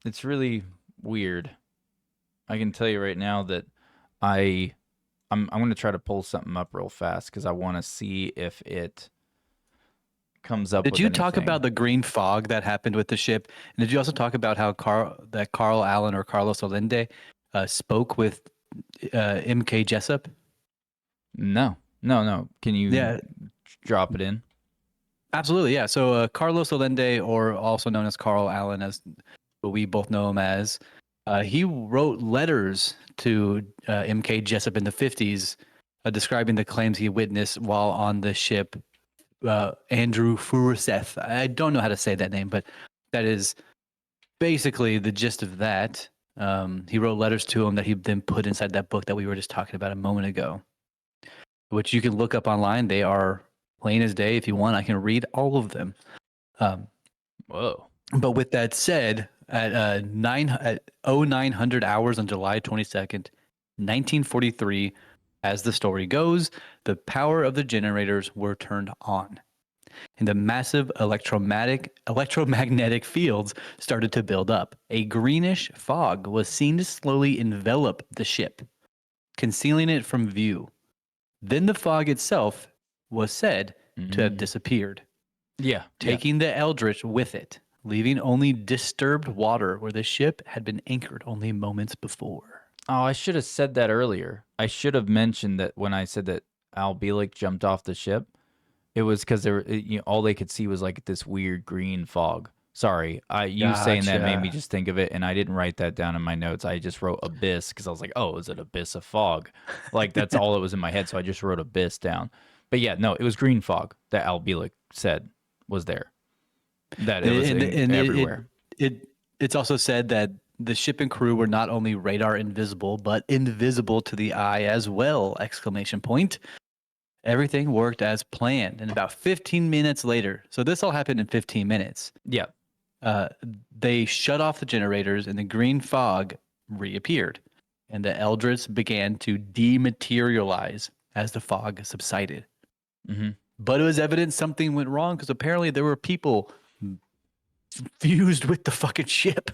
It's really weird. I can tell you right now that I'm going to try to pull something up real fast because I want to see if it comes up Did with you anything. talk about the green fog that happened with the ship? And did you also talk about how Carl Allen or Carlos Allende spoke with MK Jessup? No. Can you Yeah, drop it in? absolutely. Yeah. So Carlos Allende, or also known as Carl Allen, as what we both know him as, he wrote letters to MK Jessup in the 50s describing the claims he witnessed while on the ship Andrew Furuseth. I don't know how to say that name, but that is basically the gist of that. He wrote letters to him that he then put inside that book that we were just talking about a moment ago, which you can look up online. They are plain as day. If you want, I can read all of them. Whoa. But with that said, at 0900 hours on July 22nd, 1943, as the story goes, the power of the generators were turned on. and the massive electromagnetic fields started to build up. A greenish fog was seen to slowly envelop the ship, concealing it from view. Then the fog itself was said to have disappeared, Yeah. taking the Eldritch with it, leaving only disturbed water where the ship had been anchored only moments before. Oh, I should have said that earlier. I should have mentioned that when I said that Al Bielek jumped off the ship, it was because all they could see was like this weird green fog. Sorry, you saying that made me Gotcha. just think of it, and I didn't write that down in my notes. I just wrote abyss because I was like, oh, is it abyss of fog? Like that's all that was in my head, so I just wrote abyss down. But yeah, no, it was green fog that Al Bielek said was there. That it was everywhere. It's also said that the ship and crew were not only radar invisible, but invisible to the eye as well! Exclamation point. Everything worked as planned. And about 15 minutes later, so this all happened in 15 minutes. Yeah. They shut off the generators and the green fog reappeared. And the Eldritch began to dematerialize as the fog subsided. Mm-hmm. But it was evident something went wrong because apparently there were people fused with the fucking ship.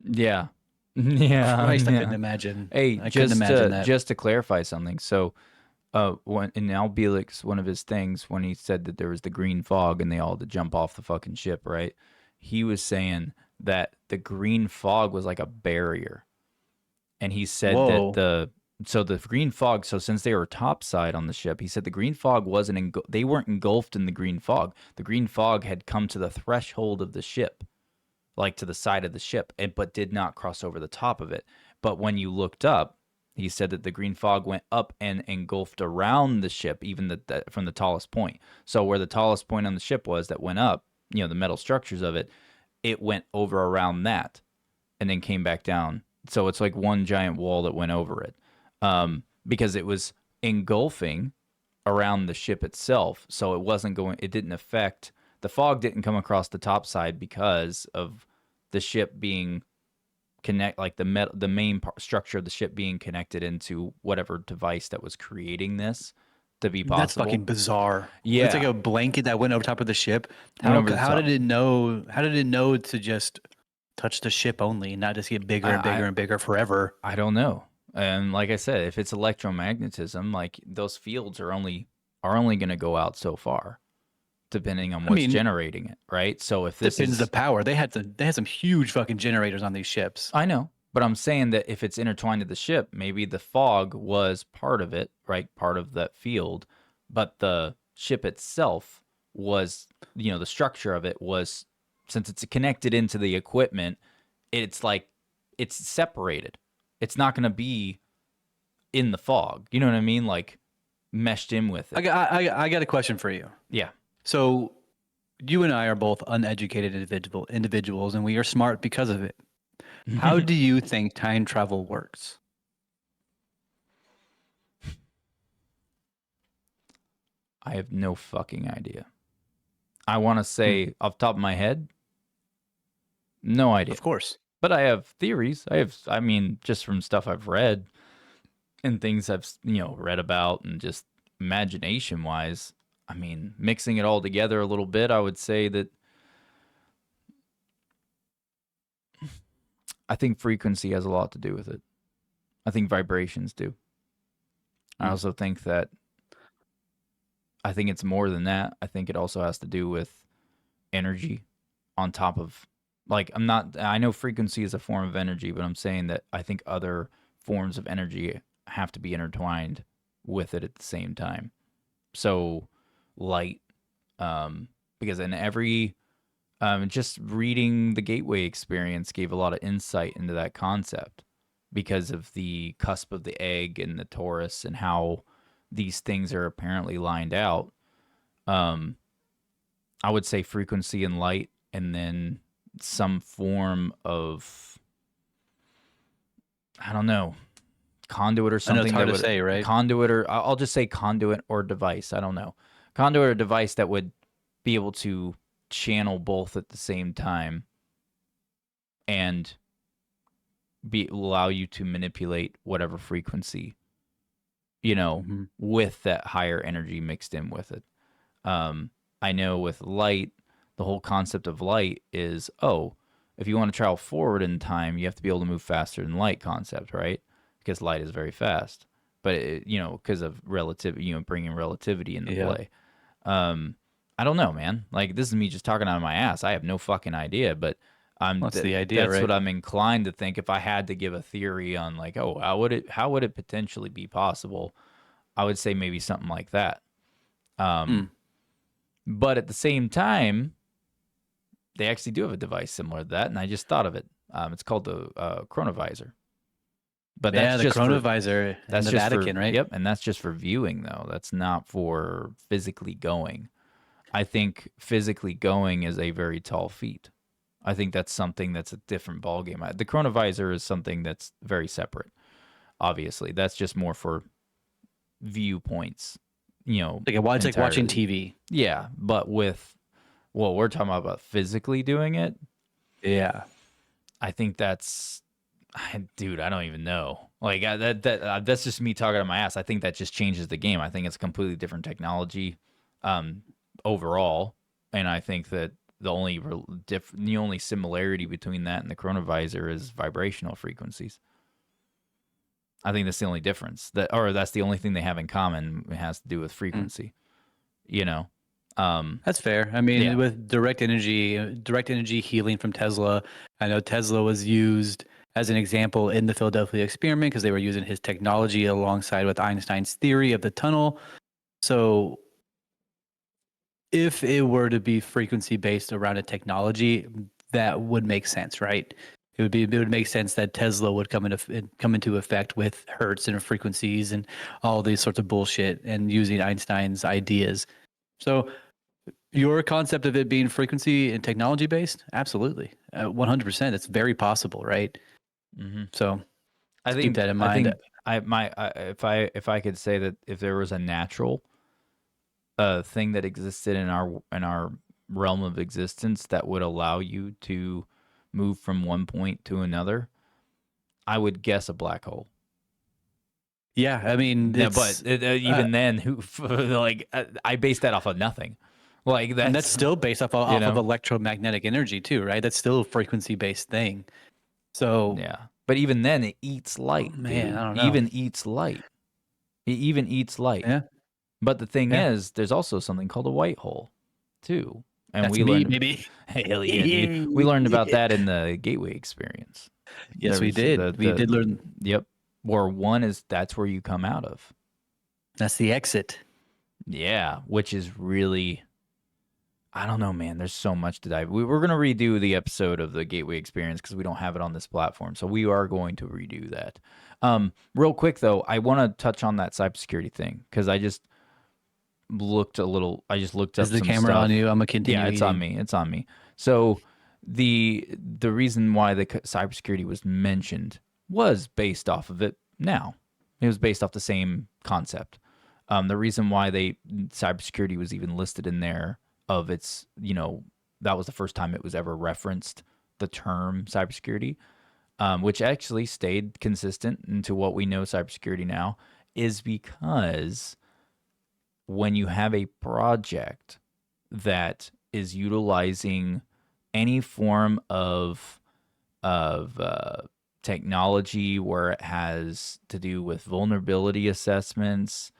Yeah. Yeah. Christ, yeah. I couldn't imagine. Hey, I couldn't imagine that. just to clarify something. So, when in Al Bielek's one of his things when he said that there was the green fog and they all had to jump off the fucking ship, right? He was saying that the green fog was like a barrier, and he said Whoa. that the green fog. So since they were topside on the ship, he said the green fog wasn't they weren't engulfed in the green fog. The green fog had come to the threshold of the ship, like to the side of the ship, but did not cross over the top of it. But when you looked up, he said that the green fog went up and engulfed around the ship, even from the tallest point. So where the tallest point on the ship was that went up, the metal structures of it, it went over around that and then came back down. So it's like one giant wall that went over it, because it was engulfing around the ship itself. So it didn't affect, the fog didn't come across the top side because of the ship being the main structure of the ship being connected into whatever device that was creating this to be possible. That's fucking bizarre. Yeah. It's like a blanket that went over top of the ship. Went over the How top. did it know? How did it know to just touch the ship only and not just get bigger and bigger and bigger forever? I don't know. And like I said, if it's electromagnetism, like those fields are only going to go out so far, depending on what's generating it, right? So if this Depends is the power. They had some huge fucking generators on these ships. I know, but I'm saying that if it's intertwined to the ship, maybe the fog was part of it, right? Part of that field, but the ship itself was, the structure of it was, since it's connected into the equipment, it's like it's separated. It's not going to be in the fog. You know what I mean? Like meshed in with it. I got a question for you. Yeah. So you and I are both uneducated individuals, and we are smart because of it. How do you think time travel works? I have no fucking idea. I want to say off the top of my head, no idea. Of course. But I have theories. I mean, just from stuff I've read and things I've, read about and just imagination wise, I mean, mixing it all together a little bit, I would say that I think frequency has a lot to do with it. I think vibrations do. I also think that I think it's more than that. I think it also has to do with energy on top of, like, I know frequency is a form of energy, but I'm saying that I think other forms of energy have to be intertwined with it at the same time. So light, because in every, just reading the Gateway Experience gave a lot of insight into that concept because of the cusp of the egg and the torus and how these things are apparently lined out. I would say frequency and light, and then some form of, I don't know, conduit or something. I know it's hard to say, right? Conduit, or I'll just say conduit or device. I don't know. Conduit or device that would be able to channel both at the same time and allow you to manipulate whatever frequency, with that higher energy mixed in with it. I know with light, the whole concept of light is, oh, if you want to travel forward in time, you have to be able to move faster than light concept, right? Because light is very fast. But, because of relativity, bringing relativity into Yeah. play. I don't know, man. Like, this is me just talking out of my ass. I have no fucking idea, but That's the idea, that's right? what I'm inclined to think. If I had to give a theory on, like, oh, how would it potentially be possible? I would say maybe something like that. But at the same time, they actually do have a device similar to that, and I just thought of it. It's called the chronovisor. But Yeah, that's the just chronovisor in that's the just Vatican, for, right? Yep, and that's just for viewing though. That's not for physically going. I think physically going is a very tall feat. I think that's something that's a different ballgame. The chronovisor is something that's very separate. Obviously, that's just more for viewpoints. It's like watching entirely. TV. Yeah, but with what we're talking about physically doing it, Yeah. I think dude, I don't even know. Like that's just me talking out of my ass. I think that just changes the game. I think it's a completely different technology, overall, and I think that the only similarity between that and the chronovisor is vibrational frequencies. I think that's the only difference. That's the only thing they have in common. It has to do with frequency. That's fair. I mean, Yeah. with direct energy healing from Tesla, I know Tesla was used as an example in the Philadelphia experiment because they were using his technology alongside with Einstein's theory of the tunnel. So if it were to be frequency based around a technology, that would make sense, right? It would make sense that Tesla would come into effect with hertz and frequencies and all these sorts of bullshit and using Einstein's ideas. So your concept of it being frequency and technology based, absolutely, 100%. It's very possible, right? Mm-hmm. So I think keep that in mind. If I could say that if there was a natural thing that existed in our realm of existence that would allow you to move from one point to another, I would guess a black hole. Yeah, I mean, Yeah, but even then, I based that off of nothing. Like and that's still based off of electromagnetic energy too, right? That's still a frequency based thing. So yeah, but even then, it eats light, man, dude. I don't know. Even eats light. It even eats light. Yeah. But the thing Yeah. is, there's also something called a white hole, too. And That's we me, learned, maybe. hell yeah, dude. We learned about that in the Gateway experience. Yes, we There's did. We did learn. Yep. That's where you come out of. That's the exit. Yeah, which is really, I don't know, man. There's so much to dive. We're going to redo the episode of the Gateway experience because we don't have it on this platform. So we are going to redo that. Real quick, though, I want to touch on that cybersecurity thing because I just looked up Is the some camera stuff. on you? I'm gonna continue. Yeah, it's on me. It's on me. So the reason why the cybersecurity was mentioned was based off of it. Now it was based off the same concept. The reason why cybersecurity was even listed in there of its, that was the first time it was ever referenced, the term cybersecurity, which actually stayed consistent into what we know cybersecurity now, is because when you have a project that is utilizing any form of technology where it has to do with vulnerability assessments,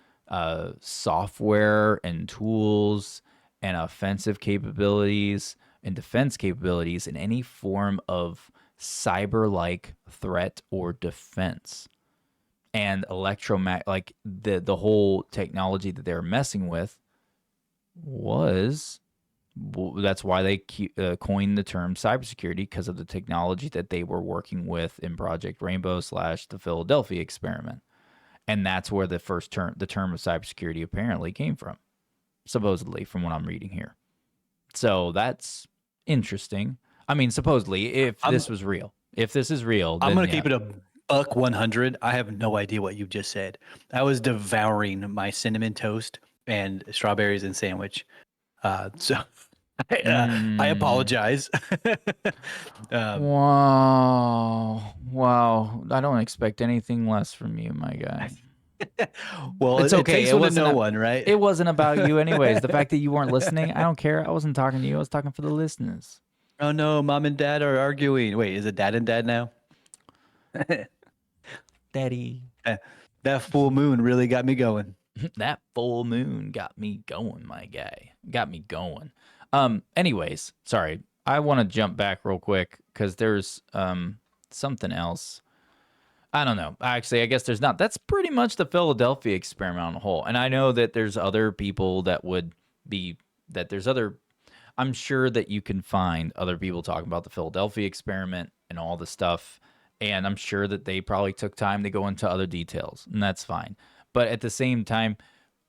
software and tools, and offensive capabilities and defense capabilities, in any form of cyber-like threat or defense. And the whole technology that they're messing with that's why they coined the term cybersecurity, because of the technology that they were working with in Project Rainbow / the Philadelphia experiment. And that's where the term of cybersecurity apparently came from, supposedly, from what I'm reading here. So that's interesting. I mean, supposedly, if this is real, then I'm gonna keep it a buck 100. I have no idea what you just said. I was devouring my cinnamon toast and strawberries and sandwich. So I apologize. Wow. I don't expect anything less from you, my guy. Well, It's it okay. takes It one to wasn't know a- one, right? It wasn't about you anyways. The fact that you weren't listening, I don't care. I wasn't talking to you. I was talking for the listeners. Oh no, mom and dad are arguing. Wait, is it dad and dad now? Daddy. That full moon really got me going. That full moon got me going, my guy. Got me going. Anyways, sorry. I want to jump back real quick because there's something else. I don't know. Actually, I guess there's not. That's pretty much the Philadelphia experiment on a whole. And I know that there's other people that would be that there's other I'm sure that you can find other people talking about the Philadelphia experiment and all the stuff. And I'm sure that they probably took time to go into other details, and that's fine. But at the same time,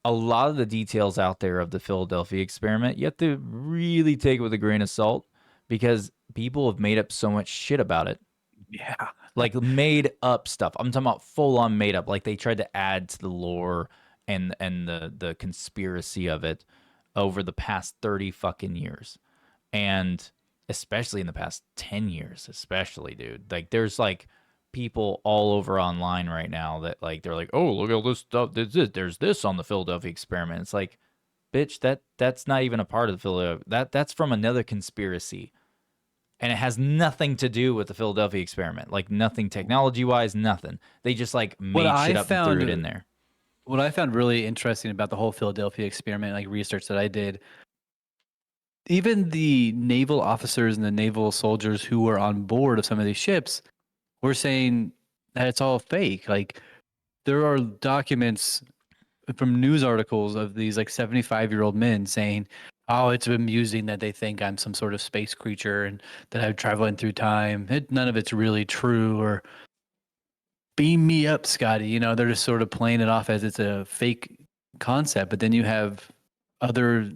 a lot of the details out there of the Philadelphia experiment, you have to really take it with a grain of salt because people have made up so much shit about it. Yeah. Like made up stuff. I'm talking about full on made up. Like they tried to add to the lore and the conspiracy of it over the past 30 fucking years. And especially in the past 10 years, especially, dude. Like there's like people all over online right now that like they're like, "Oh, look at all this stuff. There's this on the Philadelphia experiment." It's like, bitch, that's not even a part of the Philadelphia. That's from another conspiracy. And it has nothing to do with the Philadelphia experiment. Like nothing technology-wise, nothing. They just like made shit up and threw it in there. What I found really interesting about the whole Philadelphia experiment, like research that I did, even the naval officers and the naval soldiers who were on board of some of these ships were saying that it's all fake. Like there are documents from news articles of these like 75-year-old men saying, "Oh, it's amusing that they think I'm some sort of space creature and that I'm traveling through time. None of it's really true." Or beam me up, Scotty. You know, they're just sort of playing it off as it's a fake concept. But then you have other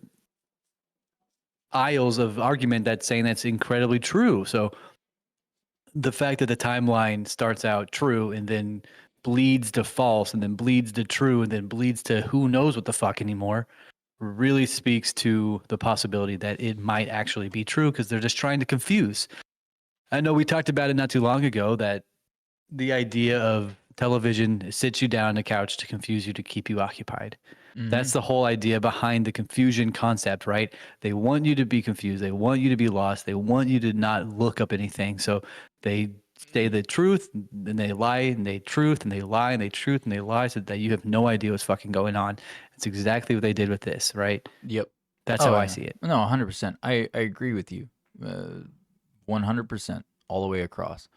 aisles of argument that's saying that's incredibly true. So the fact that the timeline starts out true and then bleeds to false and then bleeds to true and then bleeds to who knows what the fuck anymore really speaks to the possibility that it might actually be true because they're just trying to confuse. I know we talked about it not too long ago that the idea of television sits you down on a couch to confuse you, to keep you occupied. That's the whole idea behind the confusion concept, right? They want you to be confused. They want you to be lost. They want you to not look up anything. So they say the truth, and they lie, and they truth, and they lie, and they truth, and they lie, so that you have no idea what's fucking going on. It's exactly what they did with this, right? Yep. That's how I see it. No, 100%. I agree with you. 100% all the way across.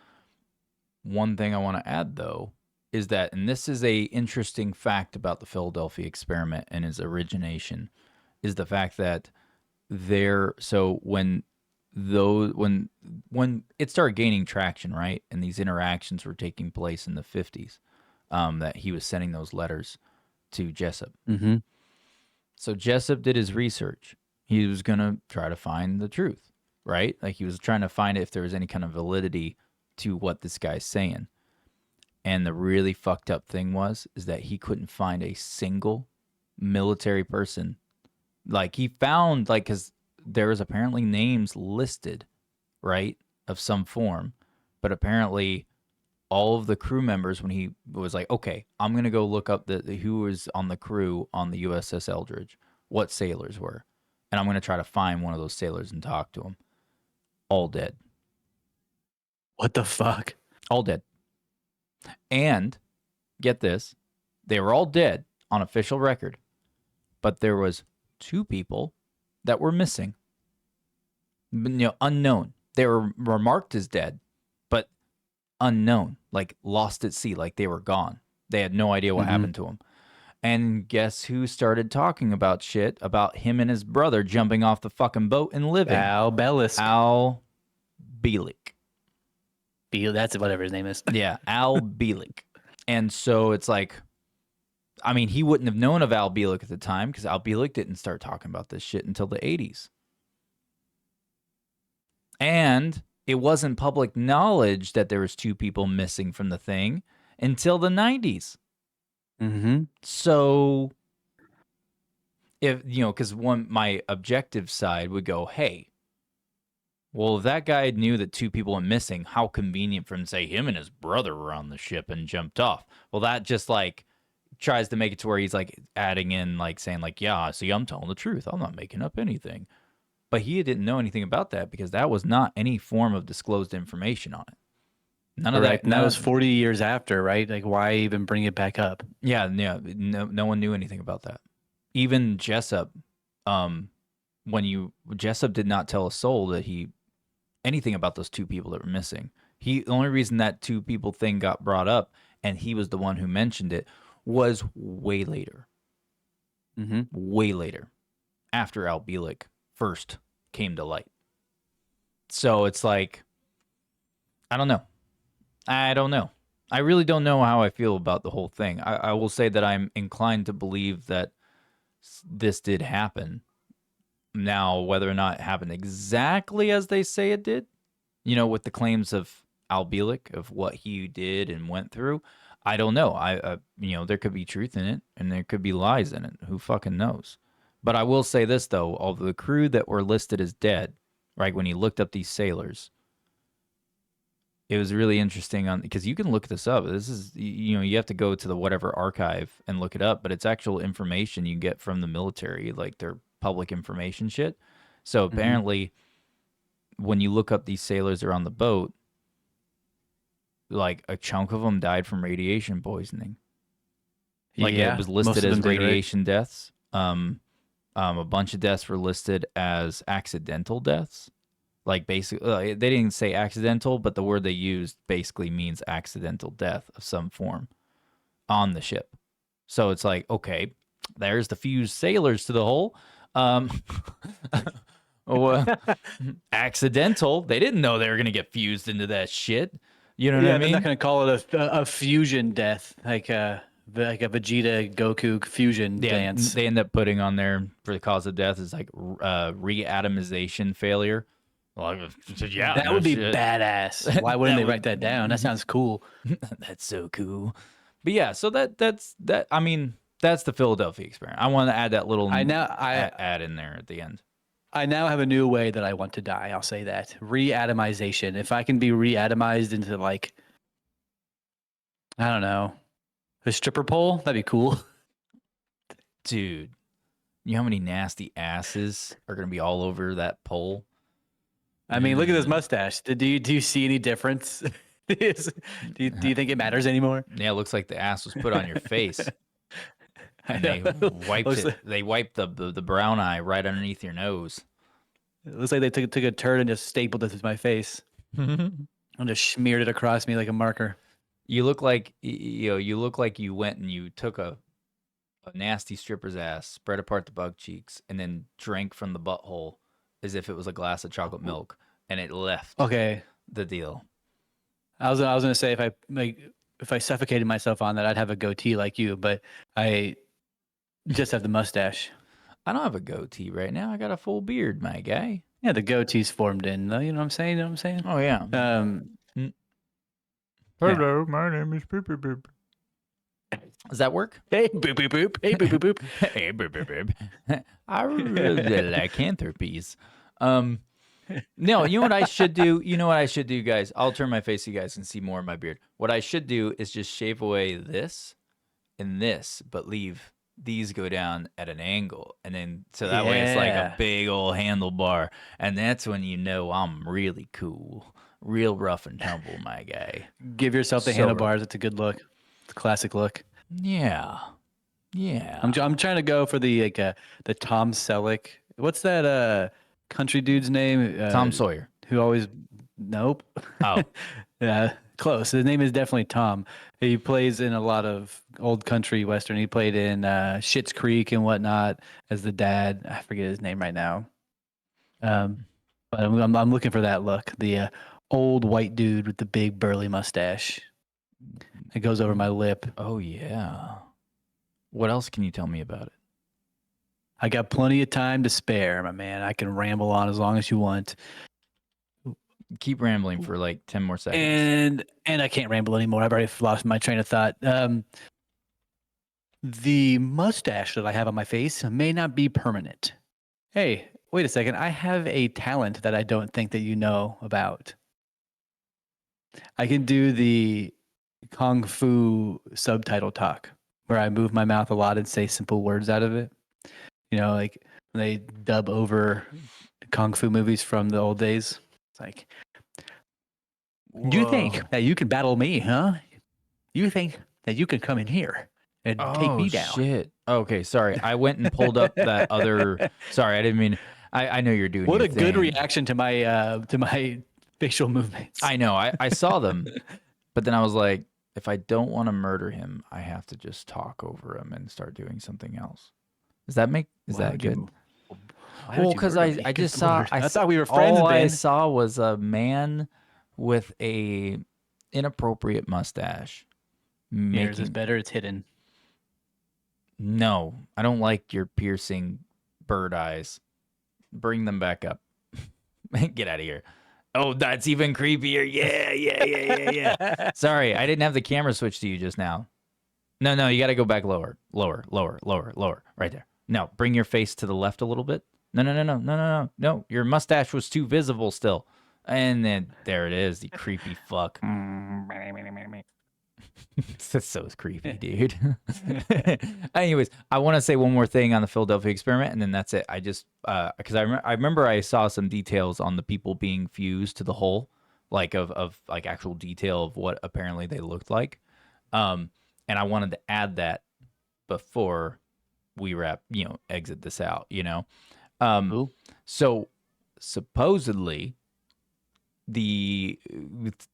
One thing I want to add, though, is that, and this is a interesting fact about the Philadelphia experiment and its origination, is the fact that when it started gaining traction, right, and these interactions were taking place in the 50s, that he was sending those letters to Jessup. Mm-hmm. So Jessup did his research. He was going to try to find the truth, right? Like he was trying to find if there was any kind of validity to what this guy's saying. And the really fucked up thing is that he couldn't find a single military person. Like he found, like, because there was apparently names listed, right, of some form. But apparently all of the crew members, when he was like, okay, I'm going to go look up who was on the crew on the USS Eldridge, what sailors were. And I'm going to try to find one of those sailors and talk to him. All dead. What the fuck? All dead. And get this, they were all dead on official record, but there was 2 people that were missing, unknown. They were marked as dead, but unknown, like lost at sea, like they were gone. They had no idea what happened to them. And guess who started talking about shit about him and his brother jumping off the fucking boat and living? Al Bellis. Al Bielik. That's whatever his name is. Yeah, Al Bielik. And so it's like, I mean, he wouldn't have known of Al Bielik at the time because Al Bielik didn't start talking about this shit until the 80s. And it wasn't public knowledge that there was 2 people missing from the thing until the 90s. Mm-hmm. So if, because my objective side would go, hey, well, if that guy knew that 2 people went missing, how convenient for him to say him and his brother were on the ship and jumped off. Well, that just like tries to make it to where he's like adding in, like saying like, yeah, see, I'm telling the truth. I'm not making up anything. But he didn't know anything about that because that was not any form of disclosed information on it. None of Correct. that. And that was 40 years after, right? Like, why even bring it back up? Yeah, yeah. No one knew anything about that. Even Jessup, Jessup did not tell a soul that anything about those two people that were missing. The only reason that two people thing got brought up, and he was the one who mentioned it, was way later. Mm-hmm. Way later, after Al Bielek first came to light. So it's like, I don't know. I really don't know how I feel about the whole thing. I will say that I'm inclined to believe that this did happen. Now, whether or not it happened exactly as they say it did, with the claims of Al Bielek, of what he did and went through, I don't know. There could be truth in it and there could be lies in it. Who fucking knows? But I will say this, though. Of the crew that were listed as dead, right, when he looked up these sailors, it was really interesting because you can look this up. This is, you have to go to the whatever archive and look it up, but it's actual information you get from the military, like their public information shit. So apparently, when you look up these sailors that are on the boat, like a chunk of them died from radiation poisoning. Like it was listed as radiation deaths. A bunch of deaths were listed as accidental deaths. Like basically, they didn't say accidental, but the word they used basically means accidental death of some form on the ship. So it's like, okay, there's the fused sailors to the hole. Accidental. They didn't know they were gonna get fused into that shit. You know what I mean? They're not going to call it a fusion death, like a Vegeta Goku fusion dance. They end up putting on there for the cause of death is like reatomization failure. Well, yeah, that would be badass. Why wouldn't they write that down? That sounds cool. That's so cool. But yeah, so that's that. I mean, that's the Philadelphia experiment. I want to add that little add in there at the end. I now have a new way that I want to die. I'll say that. Reatomization. If I can be reatomized into, like, I don't know, a stripper pole, that'd be cool. Dude, you know how many nasty asses are going to be all over that pole? I mean, look at this mustache. Do you see any difference? do you think it matters anymore? Yeah, it looks like the ass was put on your face. And they wiped it. They wiped the brown eye right underneath your nose. It looks like they took a turd and just stapled it to my face. And just smeared it across me like a marker. You look like you went and you took a nasty stripper's ass, spread apart the bug cheeks, and then drank from the butthole as if it was a glass of chocolate milk, and it left. Okay. The deal. I was gonna say if I suffocated myself on that, I'd have a goatee like you, but I just have the mustache. I don't have a goatee right now. I got a full beard, my guy. Yeah, the goatee's formed in, though. You know what I'm saying? Oh yeah. Hello, my name is Boop Boop Boop. Does that work? Hey, boop boop boop. Hey, boop boop boop. Hey, boop boop boop. I really like lycanthropes. No, you know what I should do? You know what I should do, guys? I'll turn my face so you guys can see more of my beard. What I should do is just shave away this and this, but leave these go down at an angle. And then, so that way it's like a big old handlebar. And that's when you know I'm really cool. Real rough and tumble, my guy. Give yourself the handlebars. It's a good look. It's a classic look. Yeah. Yeah. I'm trying to go for the Tom Selleck. What's that country dude's name? Tom Sawyer. Who always nope. Oh. Yeah, close. His name is definitely Tom. He plays in a lot of old country western. He played in Schitt's Creek and whatnot as the dad. I forget his name right now. But I'm looking for that look. The old white dude with the big burly mustache. It goes over my lip. Oh yeah. What else can you tell me about it? I got plenty of time to spare, my man. I can ramble on as long as you want. Keep rambling for like 10 more seconds. And I can't ramble anymore. I've already lost my train of thought. The mustache that I have on my face may not be permanent. Hey, wait a second. I have a talent that I don't think that you know about. I can do the Kung Fu subtitle talk. where I move my mouth a lot and say simple words out of it. You know, like when they dub over kung fu movies from the old days. It's like, you think that you can battle me, huh? You think that you can come in here and take me down? Shit. Okay, sorry. I went and pulled up that other. Sorry, I didn't mean. I know you're doing. What your a good thing. reaction to my facial movements. I know. I saw them, but then I was like, if I don't want to murder him, I have to just talk over him and start doing something else. Does that make? Is Why that would good? you- why would Well, you because murder me? I just Good saw. Lord. I thought we were friends, All I Ben. saw was a man with a inappropriate mustache. Yours is Making better. It's hidden. no, I don't like your piercing bird eyes. Bring them back up. Get out of here. Oh, that's even creepier. Yeah. Sorry, I didn't have the camera switch to you just now. No, you got to go back lower. Right there. No, bring your face to the left a little bit. No. Your mustache was too visible still. And then there it is, the creepy fuck. That's so creepy, dude. Anyways, I want to say one more thing on the Philadelphia experiment, and then that's it. I just because I remember I saw some details on the people being fused to the hull, like of like actual detail of what apparently they looked like, and I wanted to add that before we exit this out. Who? So supposedly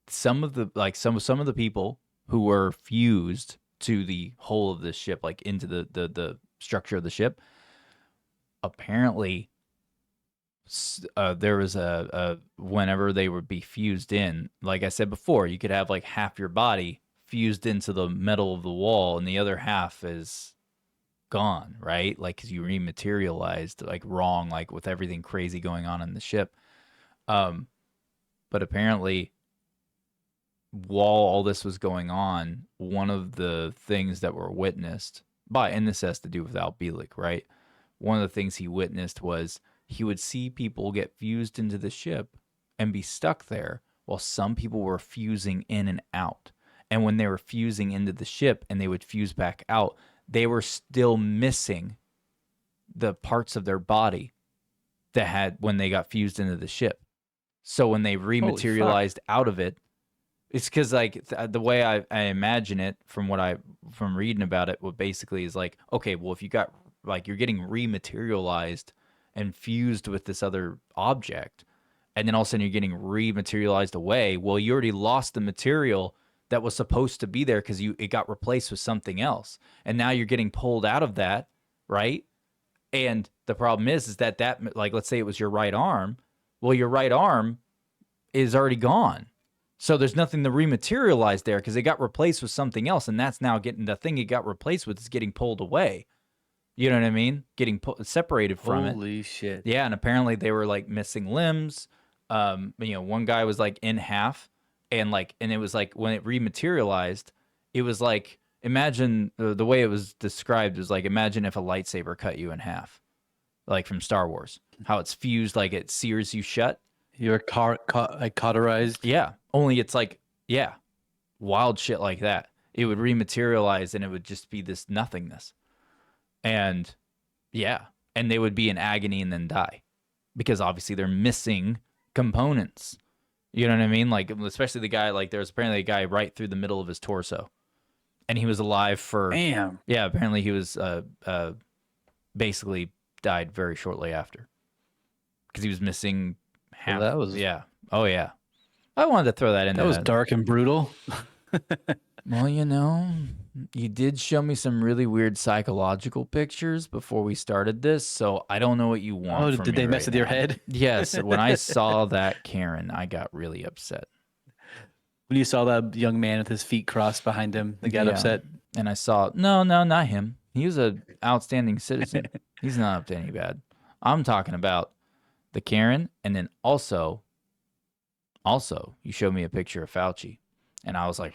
some of the people who were fused to the hull of this ship, like into the structure of the ship, apparently there was a whenever they would be fused in, like I said before, you could have like half your body fused into the metal of the wall and the other half is gone, right? Like, because you rematerialized like wrong, like with everything crazy going on in the ship. But apparently, while all this was going on, one of the things that were witnessed and this has to do with Al Bielek, right? One of the things he witnessed was he would see people get fused into the ship and be stuck there while some people were fusing in and out. And when they were fusing into the ship and they would fuse back out, they were still missing the parts of their body that had when they got fused into the ship. So when they rematerialized out of it, it's because like the way I imagine it from reading about it, what basically is like, okay, well, if you got like you're getting rematerialized and fused with this other object, and then all of a sudden you're getting rematerialized away, well, you already lost the material that was supposed to be there because it got replaced with something else, and now you're getting pulled out of that, right? And the problem is that like let's say it was your right arm, well, your right arm is already gone. So there's nothing to rematerialize there because it got replaced with something else, and that's now getting the thing it got replaced with is getting pulled away. You know what I mean? Getting separated from it. Holy shit! Yeah, and apparently they were like missing limbs. One guy was like in half, and it was like when it rematerialized, it was like imagine the way it was described was like imagine if a lightsaber cut you in half, like from Star Wars, how it's fused, like it sears you shut. You're like cauterized. Yeah. Only it's like, yeah, wild shit like that. It would rematerialize and it would just be this nothingness. And yeah. And they would be in agony and then die because obviously they're missing components. You know what I mean? Like, especially the guy, like, there was apparently a guy right through the middle of his torso. And he was alive for. Damn. Yeah. Apparently he was basically died very shortly after because he was missing half. Well, that was. Yeah. Oh, yeah. I wanted to throw that in there. That was dark and brutal. Well, you did show me some really weird psychological pictures before we started this, so I don't know what you want. Oh, from did me they mess right with your now. head? Yes. When I saw that Karen, I got really upset. When you saw that young man with his feet crossed behind him, they got Yeah. upset. And I saw, no, not him. He was an outstanding citizen. He's not up to any bad. I'm talking about the Karen, and then also, you showed me a picture of Fauci, and I was like,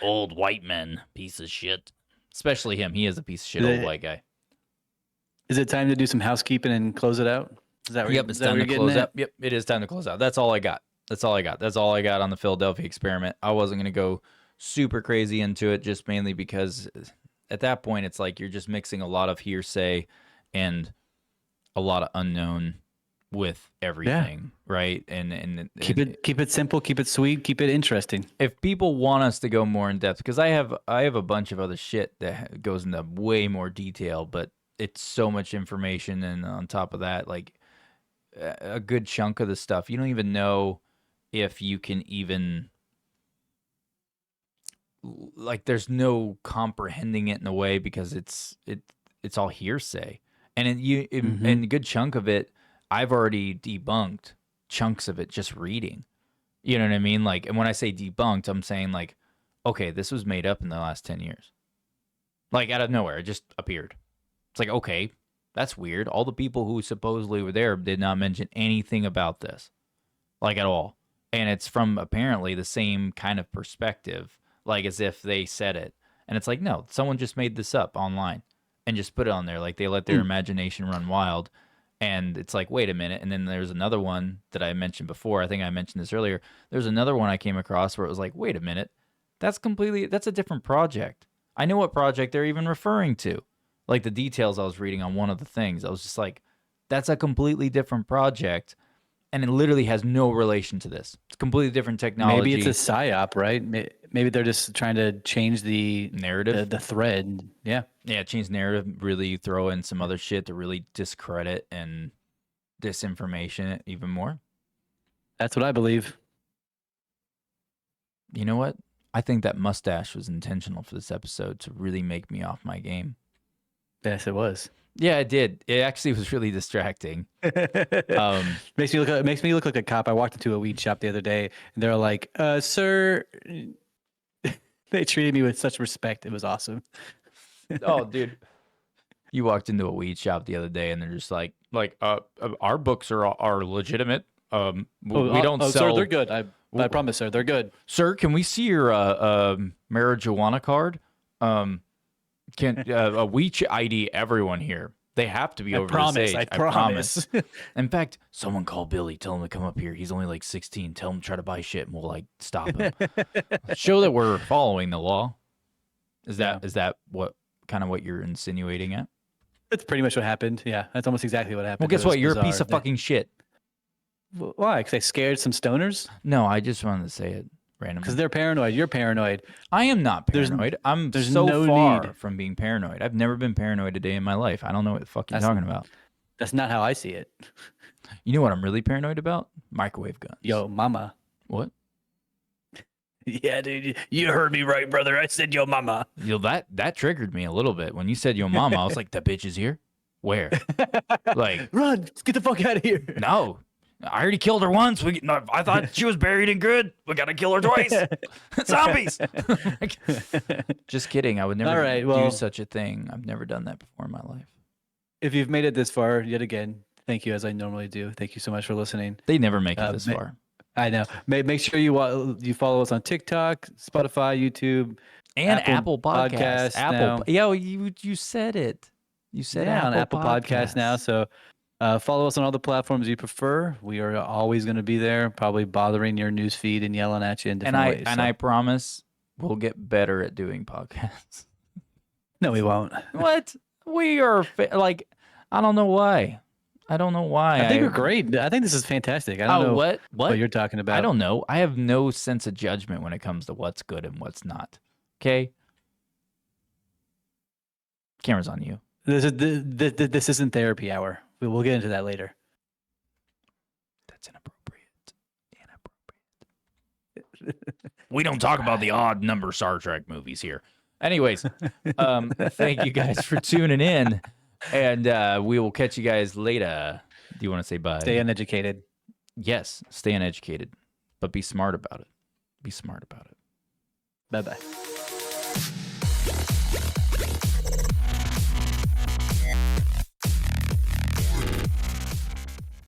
old white men, piece of shit. Especially him. He is a piece of shit old white guy. Is it time to do some housekeeping and close it out? Is that Yep, it's time to close out. Yep, it is time to close out. That's all I got. That's all I got on the Philadelphia experiment. I wasn't going to go super crazy into it, just mainly because at that point it's like you're just mixing a lot of hearsay and a lot of unknown with everything, right? And Keep it simple, keep it sweet, keep it interesting. if people want us to go more in depth, because I have a bunch of other shit that goes into way more detail, but it's so much information, and on top of that, like a good chunk of the stuff you don't even know if you can even, like, there's no comprehending it in a way because it's all hearsay, and and a good chunk of it I've already debunked chunks of it just reading. You know what I mean? Like, and when I say debunked, I'm saying like, okay, this was made up in the last 10 years. Like out of nowhere, it just appeared. It's like, okay, that's weird. All the people who supposedly were there did not mention anything about this, like at all. And it's from apparently the same kind of perspective, like as if they said it. And it's like, no, someone just made this up online and just put it on there. Like they let their imagination run wild. And it's like, wait a minute. And then there's another one that I mentioned before. I think I mentioned this earlier. There's another one I came across where it was like, wait a minute. That's a different project. I know what project they're even referring to. Like the details I was reading on one of the things. I was just like, that's a completely different project. And it literally has no relation to this. It's completely different technology. Maybe it's a psyop, right? Maybe they're just trying to change the narrative, the thread. Yeah. Yeah, change narrative, really throw in some other shit to really discredit and disinformation even more. That's what I believe. You know what? I think that mustache was intentional for this episode to really make me off my game. Yes, it was. Yeah, it did. It actually was really distracting. Makes me look like a cop. I walked into a weed shop the other day, and they're like, "Sir," they treated me with such respect. It was awesome. Oh, dude. You walked into a weed shop the other day, and they're just like, our books are legitimate. We don't sell. Sir, they're good. I promise, sir, they're good. Sir, can we see your marijuana card? We ID everyone here. They have to be over this age. I promise. In fact, someone call Billy. Tell him to come up here. He's only like 16. Tell him to try to buy shit, and we'll like stop him. Show that we're following the law. Is that what you're insinuating at? That's pretty much what happened. Yeah, that's almost exactly what happened. Well, guess what? You're a piece of fucking shit. Why? Because they scared some stoners? No, I just wanted to say it randomly. Because they're paranoid. You're paranoid. I am not paranoid. I'm so no far need. from being paranoid. I've never been paranoid a day in my life. I don't know what the fuck you're talking about. That's not how I see it. You know what I'm really paranoid about? Microwave guns. Yo, mama. What? Yeah, dude, you heard me right, brother. I said yo mama. You know, that triggered me a little bit. When you said yo mama, I was like, that bitch is here? Where? Like, run, let's get the fuck out of here. No. I already killed her once. I thought she was buried and good. We gotta kill her twice. Zombies. Just kidding. I would never do such a thing. I've never done that before in my life. If you've made it this far, yet again, thank you as I normally do. Thank you so much for listening. They never make it this far. I know. Make sure you follow us on TikTok, Spotify, YouTube, and Apple Podcasts. Apple. Yeah, you said it. You said on Apple Podcasts now. So follow us on all the platforms you prefer. We are always going to be there, probably bothering your news feed and yelling at you in different ways. And I promise we'll get better at doing podcasts. No, we won't. What? We are I don't know why. I don't know why. I think we're great. I think this is fantastic. I don't know what you're talking about. I don't know. I have no sense of judgment when it comes to what's good and what's not. Okay? Camera's on you. This isn't therapy hour. We'll get into that later. That's inappropriate. We don't talk about the odd number Star Trek movies here. Anyways, thank you guys for tuning in. And we will catch you guys later. Do you want to say bye? Stay uneducated. Yes, stay uneducated, but be smart about it. Be smart about it. Bye-bye.